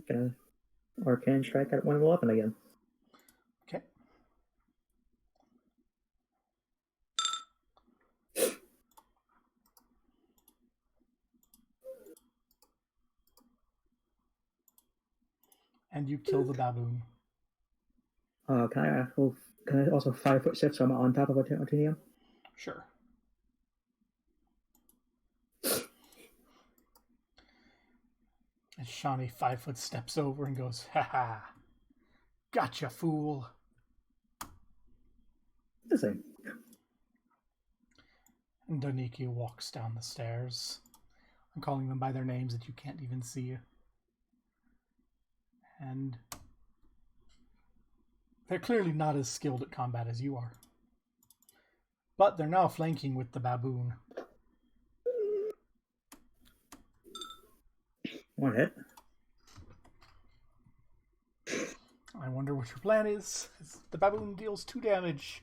Gonna Arcane Strike at 1 of 11 again. Okay. And you kill the baboon. Can I also 5-foot shift so I'm on top of a Artinium? Sure. And Shawnee 5-foot steps over and goes, "Ha ha. Gotcha, fool." The same. And Doniki walks down the stairs. I'm calling them by their names that you can't even see. And they're clearly not as skilled at combat as you are. But they're now flanking with the baboon. 1 hit. I wonder what your plan is. The baboon deals 2 damage.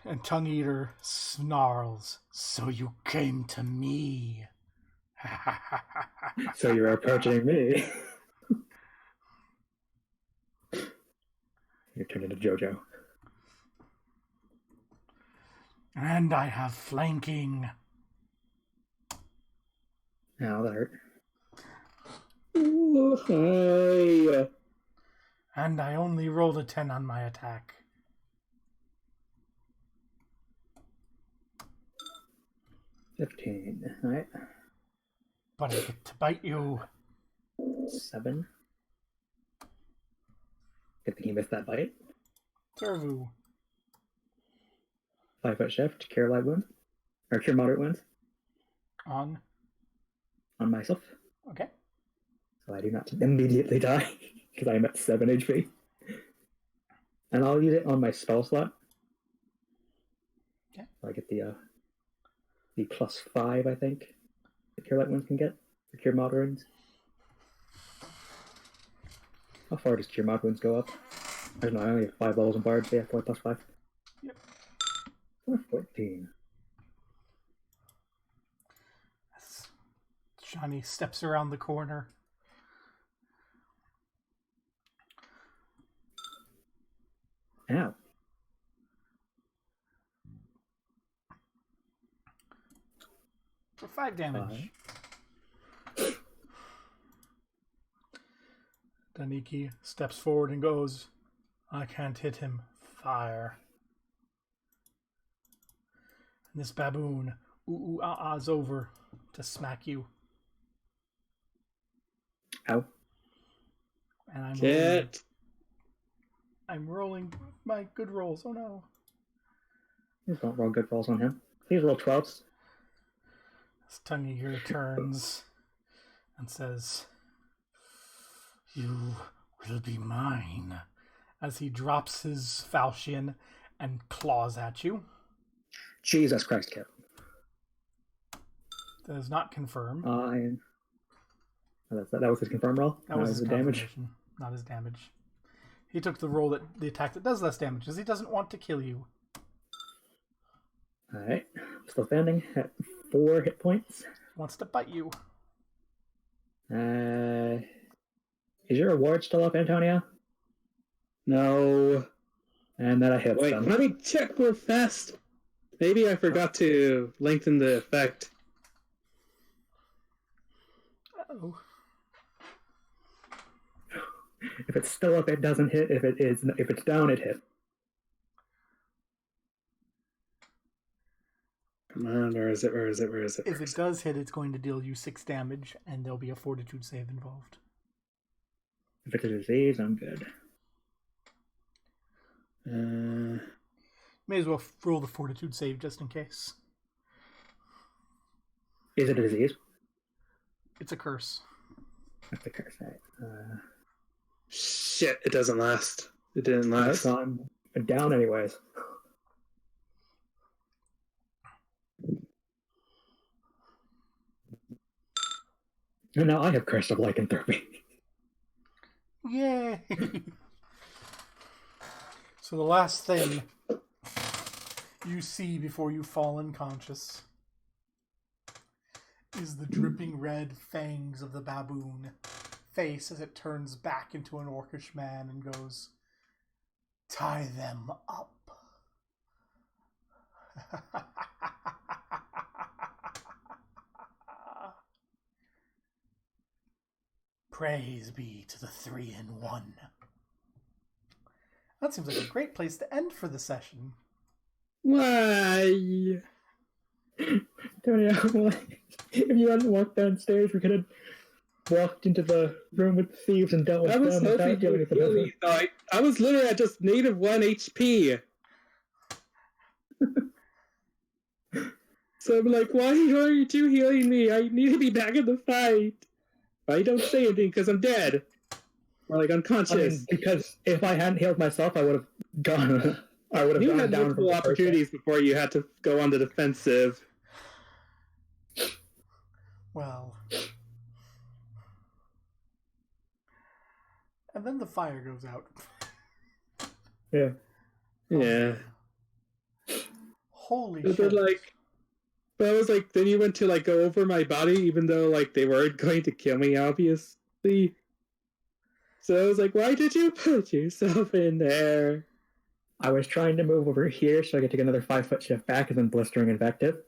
And Tongue Eater snarls, "So you came to me." So you're approaching me. You turned into JoJo. And I have flanking. Ow, that hurt. Ooh, hi. And I only rolled a 10 on my attack. 15. Alright. But I get to bite you. 7. Good thing he missed that bite. Turvu. 5-foot shift, cure light wound. Or cure moderate wounds On. on myself. Okay. So I do not immediately die. Because I'm at 7 HP. And I'll use it on my spell slot. Okay. So I get the +5, I think. The cure light wounds can get. The cure mod wounds. How far does cure mod wounds go up? I don't know, I only have 5 levels in Bard, so yeah, 4 + 5. Yep. 14. Johnny steps around the corner. Ow. For 5 damage. Daniki steps forward and goes, "I can't hit him. Fire." And this baboon ooh-ah-ahs over to smack you. Ow. And I'm rolling my good rolls. Oh no. Just don't roll good rolls on him. These roll 12s. His tongue eager turns and says, "You will be mine," as he drops his falchion and claws at you. Jesus Christ, Kip. Does not confirm. That was his confirm roll? That was his the damage? confirmation, not his damage. He took the roll the attack that does less damage, because he doesn't want to kill you. Alright. Still standing at 4 hit points. Wants to bite you. Is your reward still up, Antonio? No. And then I hit Wait, them. let me check real fast. Maybe I forgot to lengthen the effect. Oh. If it's still up, it doesn't hit. If it's down, it hits. Come on, where is it? If it does hit, it's going to deal you 6 damage, and there'll be a fortitude save involved. If it's a disease, I'm good. May as well roll the fortitude save just in case. Is it a disease? It's a curse. That's a curse. Right. Shit, it doesn't last. It didn't last. So I'm down anyways. And now I have Curse of Lycanthropy. Yay! So the last thing you see before you fall unconscious is the dripping red fangs of the baboon face as it turns back into an orcish man and goes, "Tie them up." Praise be to the 3-in-1. That seems like a great place to end for the session. Why? Tony, if you hadn't walked downstairs, we could have walked into the room with the thieves and dealt with I was them hoping without dealing you with the really thought I was literally at just native 1 HP. So I'm like, why are you two healing me? I need to be back in the fight. I don't say anything because I'm dead. Or like unconscious. Because if I hadn't healed myself, I would have gone. I would have You gone had down multiple opportunities before you had to go on the defensive. Well. And then the fire goes out. Yeah. Yeah. Holy But shit. then, like, but I was like, then you went to like go over my body, even though like they weren't going to kill me, obviously. So I was like, why did you put yourself in there? I was trying to move over here so I could take another 5-foot shift back and then blistering invective.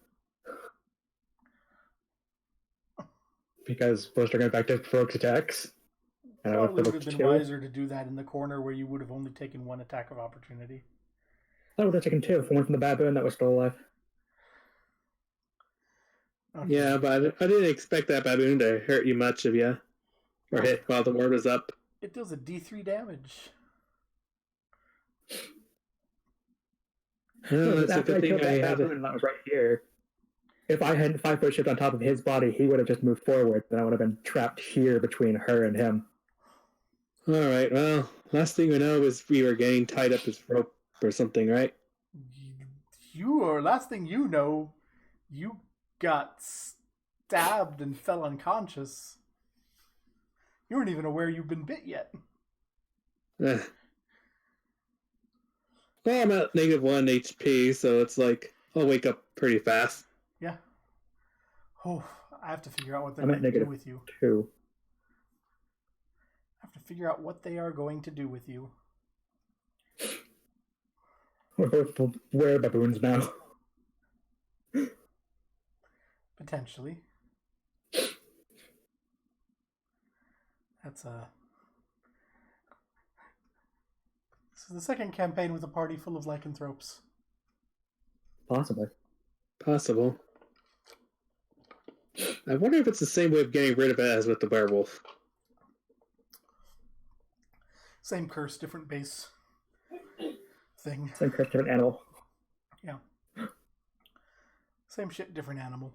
Because blistering invective provokes attacks. And Probably I would have been wiser to do that in the corner where you would have only taken 1 attack of opportunity. I would have taken 2 for one from the baboon that was still alive. Okay. Yeah, but I didn't expect that baboon to hurt you much of you. Or hit while the ward was up. It deals a D3 damage. No, that's a After good thing killed I that had. baboon that was right here, if I hadn't 5-foot shift on top of his body, he would have just moved forward, and I would have been trapped here between her and him. Alright, well, last thing we know is we were getting tied up as rope or something, right? Last thing you know, you got stabbed and fell unconscious. You weren't even aware you've been bit yet. Well, I'm at negative 1 HP, so it's like, I'll wake up pretty fast. Yeah. Oh, I have to figure out what they're I'm at going to do negative with you. 2. I have to figure out what they are going to do with you. We're both baboons now. Potentially. That's This is the second campaign with a party full of lycanthropes. Possibly. Possible. I wonder if it's the same way of getting rid of it as with the werewolf. Same curse, different base thing. Same curse, different animal. Yeah. Same shit, different animal.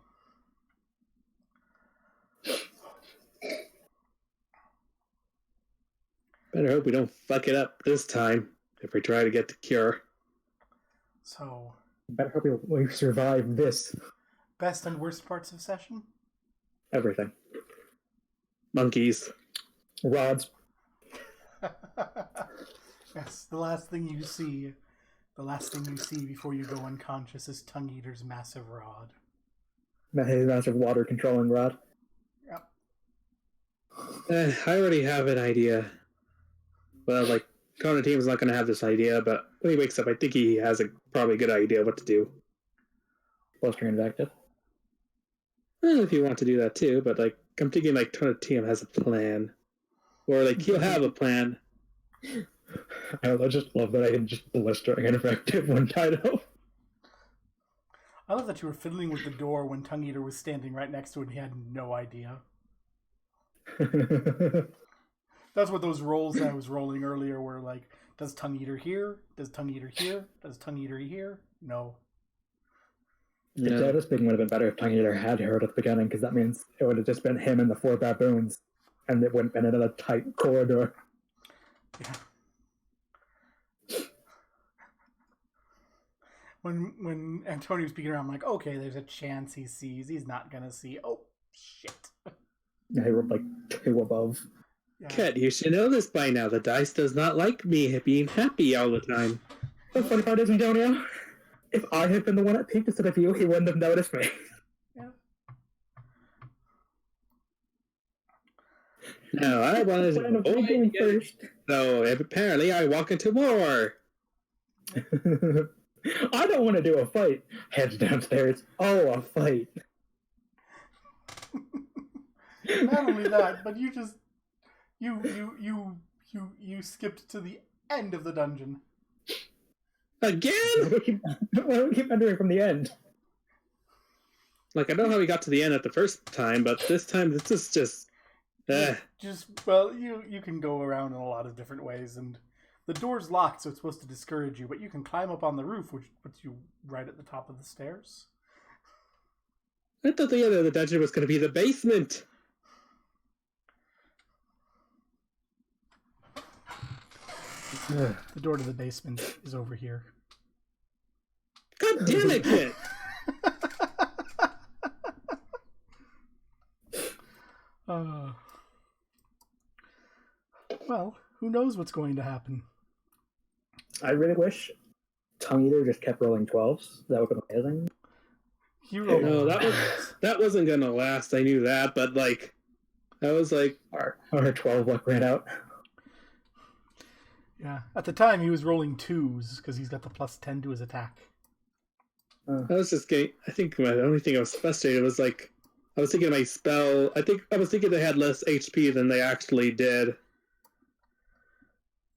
Better hope we don't fuck it up this time if we try to get the cure. So, Better hope we survive this. best and worst parts of session? Everything. Monkeys. Rods. Yes, the last thing you see before you go unconscious is Tongue Eater's massive rod. His massive water controlling rod. Yep. I already have an idea. Well, like, Connor Team's not going to have this idea, but when he wakes up, I think he has a probably good idea what to do. Bolster invective. If you want to do that too, but like, I'm thinking like Connor Team has a plan. Or like, he'll have a plan. I just love that I can just blistering ineffective one title. I love that you were fiddling with the door when Tongue Eater was standing right next to it and he had no idea. That's what those rolls I was rolling earlier were like. Does Tongue Eater hear? Does Tongue Eater hear? Does Tongue Eater hear? No. The deadest thing would have been better if Tongue Eater had heard at the beginning, because that means it would have just been him and the 4 baboons, and it wouldn't have been in a tight corridor. Yeah. When Antonio was speaking around, I'm like, okay, there's a chance he sees. He's not gonna see. Oh shit. Yeah, he rolled like 2 above. Yeah. Cat, you should know this by now. The dice does not like me being happy all the time. The funny part is, Antonio, if I had been the one that peeked instead of you, he wouldn't have noticed me. Yeah. No, I wanted to Plan of avoid doing getting- first. So apparently I walk into war. I don't want to do a fight. Heads downstairs. Oh, a fight. Not only that, but you just you skipped to the end of the dungeon. Again? Why do we keep entering from the end? Like, I know how we got to the end at the first time, but this time this is just... You can go around in a lot of different ways, and the door's locked, so it's supposed to discourage you, but you can climb up on the roof, which puts you right at the top of the stairs. I thought the end of the dungeon was going to be the basement. The door to the basement is over here. God damn it, Kit! Well, who knows what's going to happen? I really wish Tongue Eater just kept rolling 12s. That would have been amazing. He rolled No, a- that wasn't going to last. I knew that, but like, I was like... Our 12 luck ran out. Yeah, at the time he was rolling 2s because he's got the +10 to his attack. I was just getting... I think the only thing I was frustrated was like... I was thinking my spell... I was thinking they had less HP than they actually did.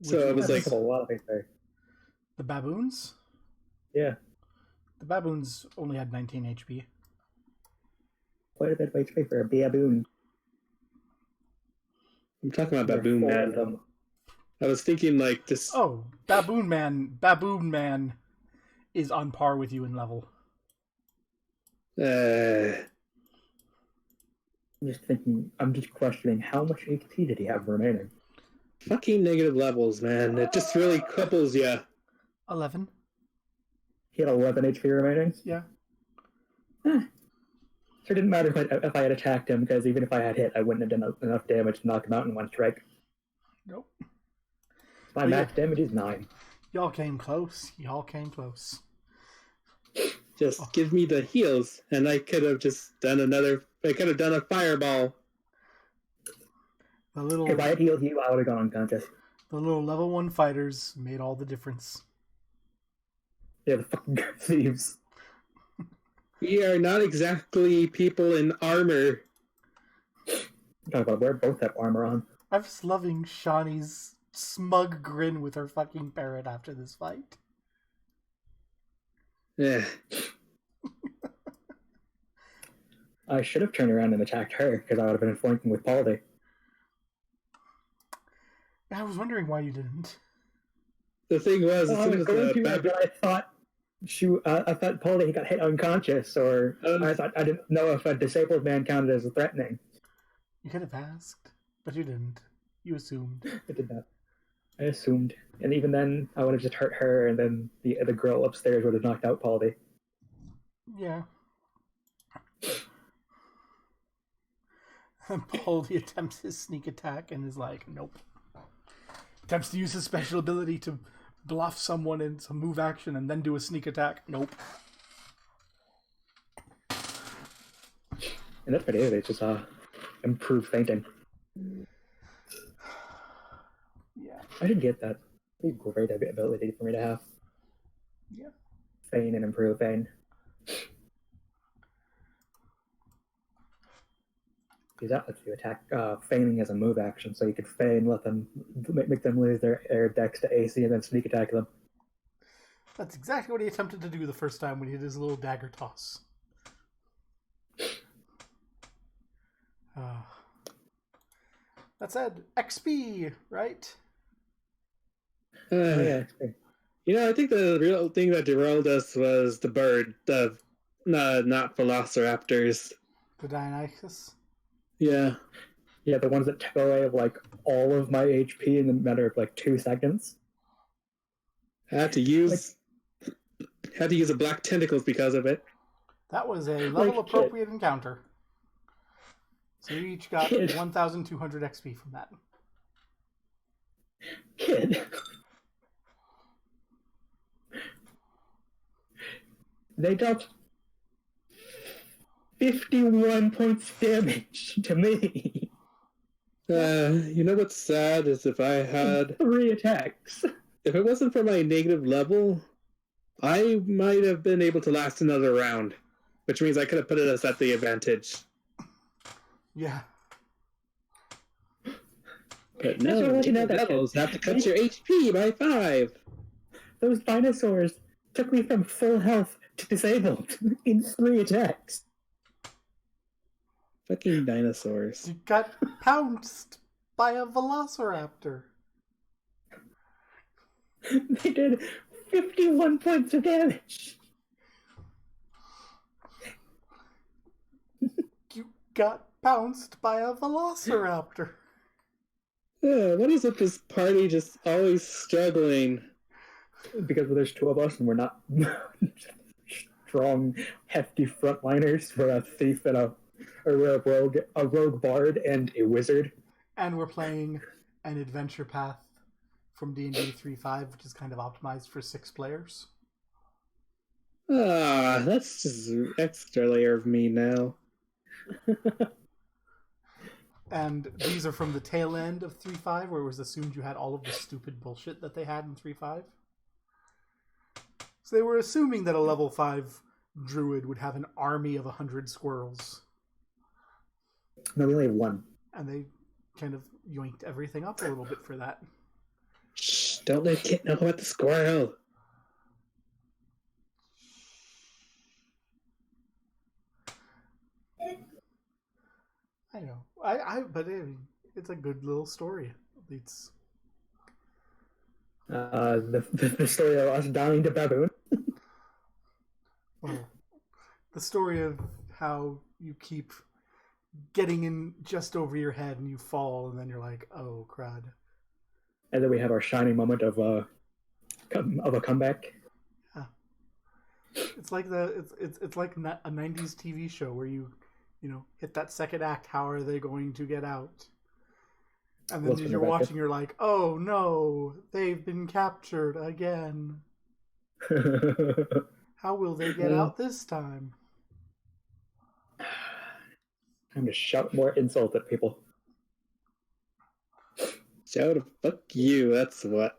So Which it was I like... think of a lot of things there. the baboons. Yeah, The baboons only had 19 HP. quite a bit of HP for a baboon. I'm talking about Baboon Four of Man. them. I was thinking like this... Oh, Baboon Man is on par with you in level. I'm just questioning how much HP did he have remaining? Fucking negative levels, man. It just really cripples you. 11. He had 11 HP remaining? Yeah. So it didn't matter if I had attacked him, because even if I had hit, I wouldn't have done enough damage to knock him out in one strike. Nope. My max damage is 9. Y'all came close. Y'all came close. Just give me the heals, and I could have just done I could have done a fireball. The little If I had healed you, I would have gone unconscious. the little level 1 fighters made all the difference. Yeah, the fucking thieves. We are not exactly people in armor. Talk about we're both have armor on. I'm just loving Shawnee's smug grin with her fucking parrot after this fight. Yeah. I should have turned around and attacked her, because I would have been flanking with Poldy. I was wondering why you didn't. The thing was, as I soon was as going the to, but I thought I thought Polly got hit unconscious, or I didn't know if a disabled man counted as threatening. You could have asked, but you didn't. You assumed. I did not. I assumed, and even then, I would have just hurt her, and then the girl upstairs would have knocked out Polly. Yeah. And Polly attempts his sneak attack and is like, nope. Attempts to use his special ability to bluff someone into move action and then do a sneak attack. Nope. And that's what it is. It's just improved fainting. Yeah. I should get that. It'd be a great ability for me to have. Yeah. Feign and improve feign. Because that lets you attack feigning as a move action, so you could feign, let them make them lose their air dex to AC, and then sneak attack them. That's exactly what he attempted to do the first time when he did his little dagger toss. That said, XP, right? Yeah, XP. I think the real thing that derailed us was the bird, not velociraptors. The Dionysus. Yeah. Yeah, the ones that took away all of my HP in a matter of 2 seconds. I had to use a black tentacles because of it. That was a level appropriate encounter. So you each got 1,200 XP from that. Kid. They dealt 51 points damage to me. What's sad is if I had 3 attacks. If it wasn't for my negative level, I might have been able to last another round, which means I could have put us at the advantage. Yeah. But no, levels have to cut your HP by 5. Those dinosaurs took me from full health to disabled in 3 attacks. Fucking dinosaurs. You got pounced by a velociraptor. They did 51 points of damage. You got pounced by a velociraptor. What is with this party just always struggling? Because there's 2 of us and we're not strong, hefty frontliners. We're a thief and we're a rogue bard and a wizard. And we're playing an adventure path from D&D 3.5, which is kind of optimized for 6 players. That's just an extra layer of me now. And these are from the tail end of 3.5, where it was assumed you had all of the stupid bullshit that they had in 3.5. So they were assuming that a level 5 druid would have an army of 100 squirrels. No, we only have 1. And they kind of yoinked everything up a little bit for that. Shh, don't let Kit know about the squirrel. I know. But it's a good little story. It's the story of us dying to baboon. well, the story of how you keep getting in just over your head and you fall, and then you're like, oh crud. And then we have our shining moment of a comeback. Yeah. It's like it's like a 90s TV show where you hit that second act. How are they going to get out? And then as you're watching, you're like, oh no, they've been captured again. How will they get out this time? Time to shout more insult at people. Shout a fuck you, that's what.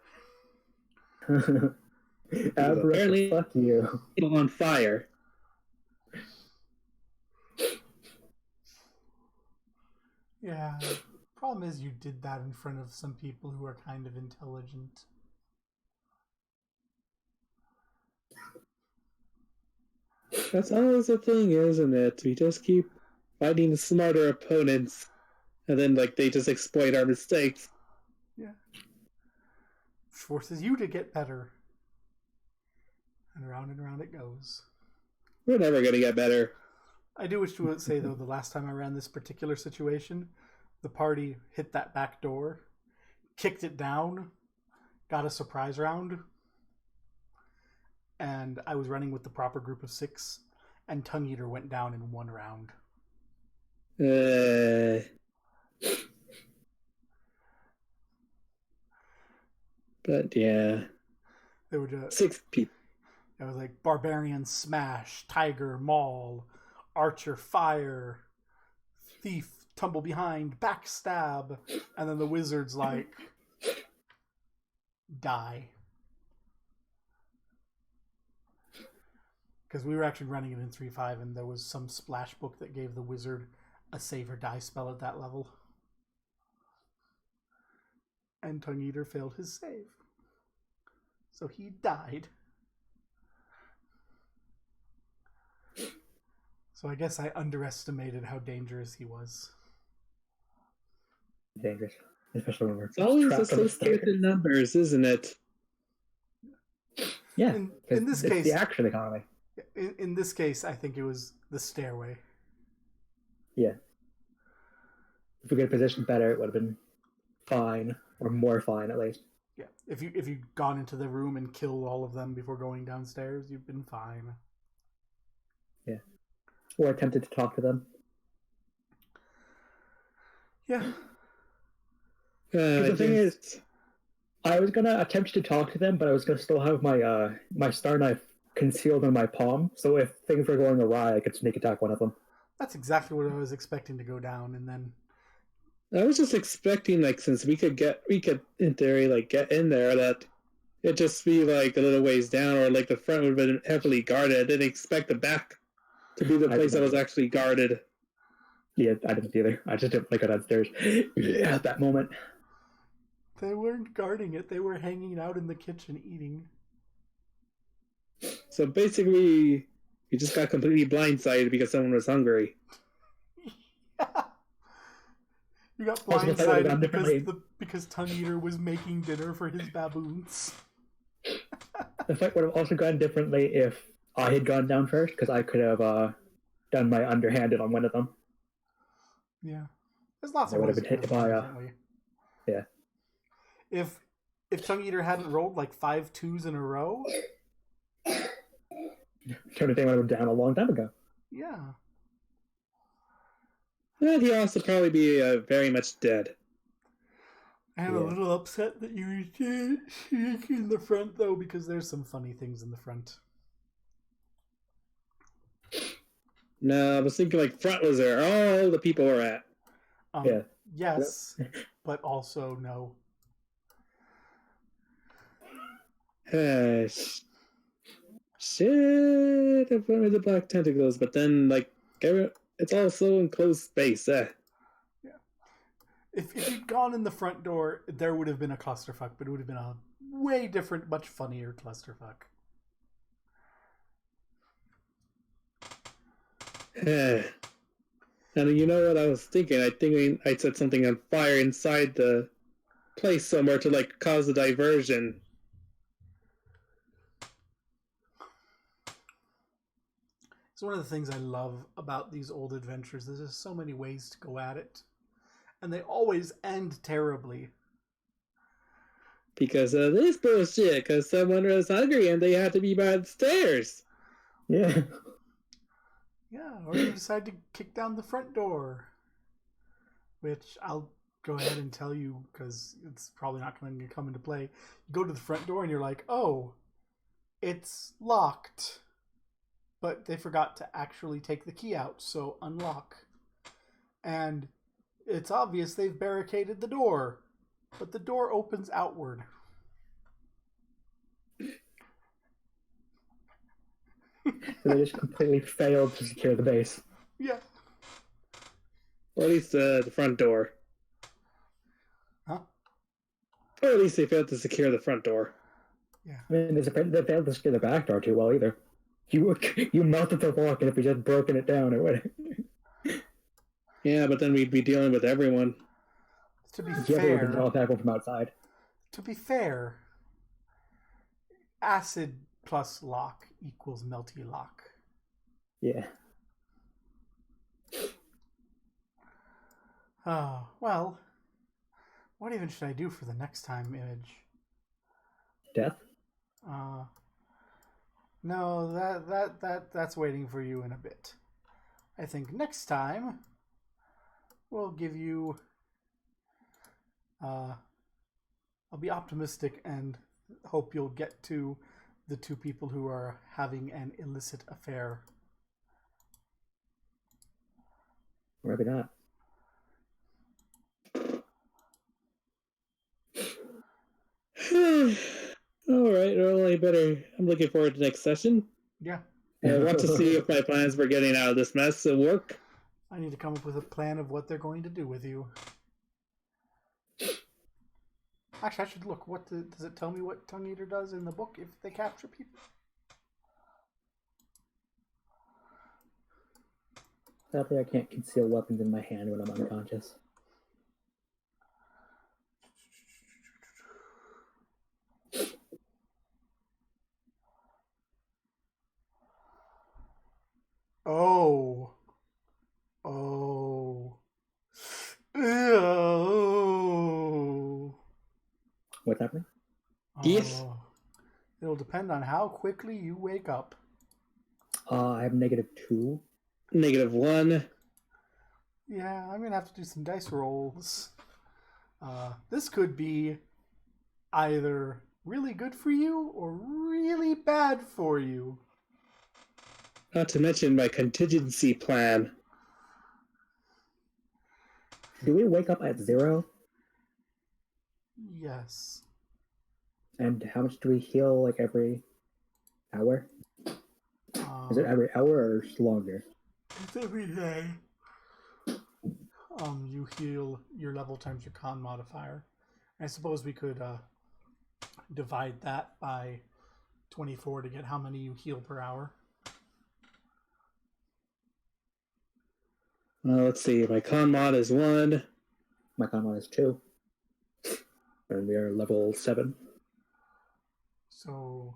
Apparently, fuck you. People on fire. Yeah. Problem is you did that in front of some people who are kind of intelligent. That's always the thing, isn't it? We just keep fighting the smarter opponents, and then they just exploit our mistakes. Yeah. Forces you to get better. And round and round it goes. We're never gonna get better. I do wish to say, though, the last time I ran this particular situation, the party hit that back door, kicked it down, got a surprise round, and I was running with the proper group of 6, and Tongue Eater went down in 1 round. But yeah. There were just 6 people. It was like Barbarian Smash, Tiger Maul, Archer Fire, Thief Tumble Behind, Backstab, and then the Wizards like die. Because we were actually running it in 3.5 and there was some splash book that gave the Wizard a save or die spell at that level. And Tongue Eater failed his save. So he died. So I guess I underestimated how dangerous he was. Dangerous. Especially when we're It's always trapped on the associated stairs. in numbers, isn't it? Yeah. In this it's case, the action economy. in this case, I think it was the stairway. Yeah. If we could have positioned better, it would have been fine, or more fine at least. Yeah, if you'd gone into the room and killed all of them before going downstairs, you've been fine. Yeah. Or attempted to talk to them. Yeah. The thing is, I was gonna attempt to talk to them, but I was gonna still have my my star knife concealed in my palm, so if things were going awry, I could sneak attack one of them. That's exactly what I was expecting to go down, and then I was just expecting, like, since we could in theory, like, get in there, that it'd just be like a little ways down, or like the front would have been heavily guarded. I didn't expect the back to be the place that was actually guarded. Yeah, I didn't either. I just didn't like go downstairs at that moment. they weren't guarding it. They were hanging out in the kitchen eating. So basically, you just got completely blindsided because someone was hungry. Yeah. You got Also, if I would've gone blindsided because Tongue Eater was making dinner for his baboons. The fight would have also gone differently if I had gone down first, because I could have done my underhanded on one of them. Yeah. There's lots I of would ways have been to hit go by about it, yeah. If Tongue Eater hadn't rolled like 5 2s in a row, Turn thing would have been down a long time ago. yeah. But he'd also probably be very much dead. I'm a little upset that you were sneaking in the front, though, because there's some funny things in the front. No, I was thinking like front was where all the people were at. Yeah. Yes, but also no. Shit, I put with the black tentacles, but then like it's all so enclosed space. Yeah. If you'd gone in the front door, there would have been a clusterfuck, but it would have been a way different, much funnier clusterfuck. And you know what I was thinking? I think I set something on fire inside the place somewhere to like cause a diversion. It's one of the things I love about these old adventures. There's just so many ways to go at it. And they always end terribly. Because of this bullshit, because someone was hungry and they had to be by the stairs. Yeah. Yeah, or you decide to kick down the front door. Which I'll go ahead and tell you, because it's probably not going to come into play. You go to the front door and you're like, oh, it's locked. But they forgot to actually take the key out, so unlock. And it's obvious they've barricaded the door, but the door opens outward. So they just completely failed to secure the base. Yeah. Or at least the front door. Huh? Or at least they failed to secure the front door. Yeah. I mean, they failed to secure the back door too well either. You melted the lock, and if we just broken it down, it would. Yeah, but then we'd be dealing with everyone. To be You ever can fair, all tackle from outside. to be fair, acid plus lock equals melty lock. Yeah. Oh, well, what even should I do for the next time, Image? Death? No, that's waiting for you in a bit. I think next time we'll give you I'll be optimistic and hope you'll get to the two people who are having an illicit affair. Maybe not. All right, well, I better. I'm looking forward to next session. Yeah. I want to see if my plans for getting out of this mess will work. I need to come up with a plan of what they're going to do with you. Actually, I should look. Does it tell me what Tongue Eater does in the book if they capture people? Sadly, I can't conceal weapons in my hand when I'm unconscious. Oh. Ew. What's happening? Yes. Oh. It'll depend on how quickly you wake up. I have -2. -1. Yeah, I'm going to have to do some dice rolls. This could be either really good for you or really bad for you. Not to mention my contingency plan. Do we wake up at 0? Yes. And how much do we heal, like, every hour? Is it every hour or longer? It's every day. You heal your level times your con modifier. I suppose we could divide that by 24 to get how many you heal per hour. Let's see. My con mod is 1. My con mod is 2. And we are level 7. So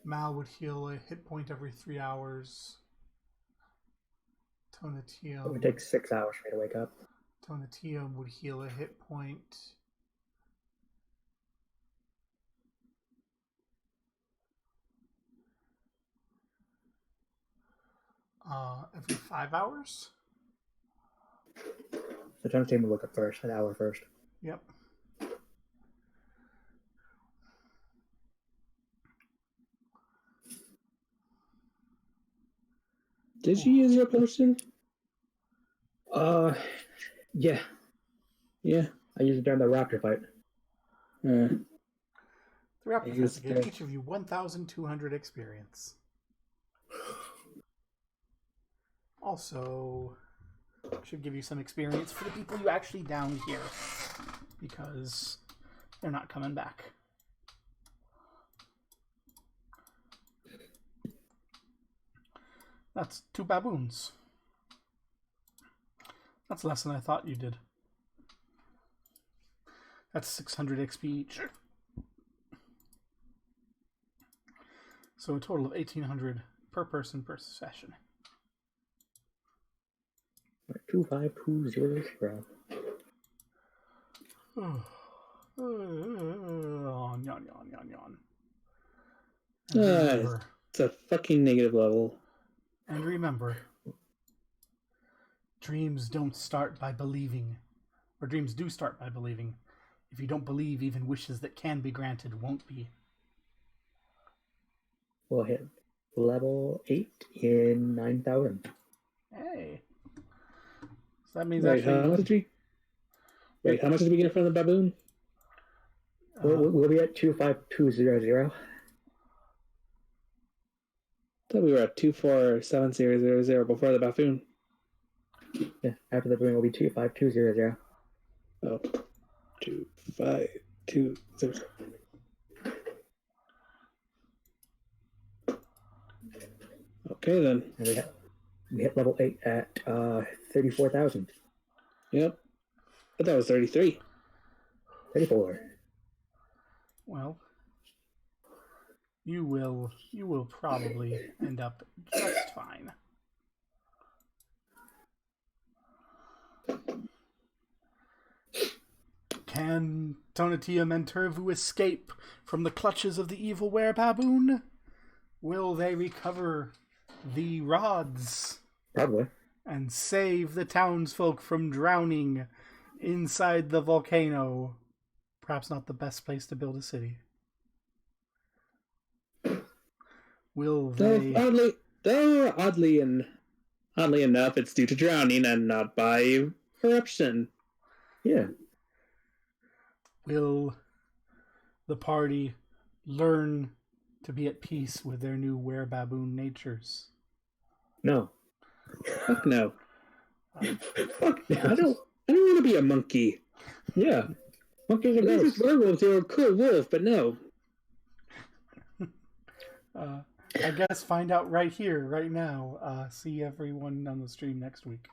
Mal would heal a hit point every 3 hours. It would take 6 hours for me to wake up. Tonatium would heal a hit point every 5 hours. So John's team would wake up first, an hour first. Yep. Did you use your potion? Yeah. Yeah. I used it during the raptor fight. The Raptor I Fights used give it. each of you 1,200 experience. Also, should give you some experience for the people you actually down here, because they're not coming back. That's 2 baboons. That's less than I thought you did. That's 600 XP each. So a total of 1,800 per person per session. 25200. Yawn, yawn, yawn, yawn, yawn. It's a fucking negative level. And remember, dreams don't start by believing, or dreams do start by believing. If you don't believe, even wishes that can be granted won't be. We'll hit level 8 in 9,000. Hey. So that means Wait, how much did we get from the baboon? We'll be at 25200. I thought we were at 247000 before the baboon. Yeah, after the baboon will be 25200. Oh, 2520. Okay then. And we hit level 8 at 34,000. Yep. I thought it was 33. 34. Well, You will probably end up just fine. Can Tonatiuh and Turvu escape from the clutches of the evil were-baboon? Will they recover the rods Probably. and save the townsfolk from drowning inside the volcano? Perhaps not the best place to build a city. Will they... Oddly enough, it's due to drowning and not by corruption. Yeah. Will the party learn to be at peace with their new were-baboon natures? No. Fuck no. Fuck no. I don't want to be a monkey. Yeah. Monkeys are This ghosts. is werewolves. You're a cool wolf, but no. I guess find out right here, right now. See everyone on the stream next week.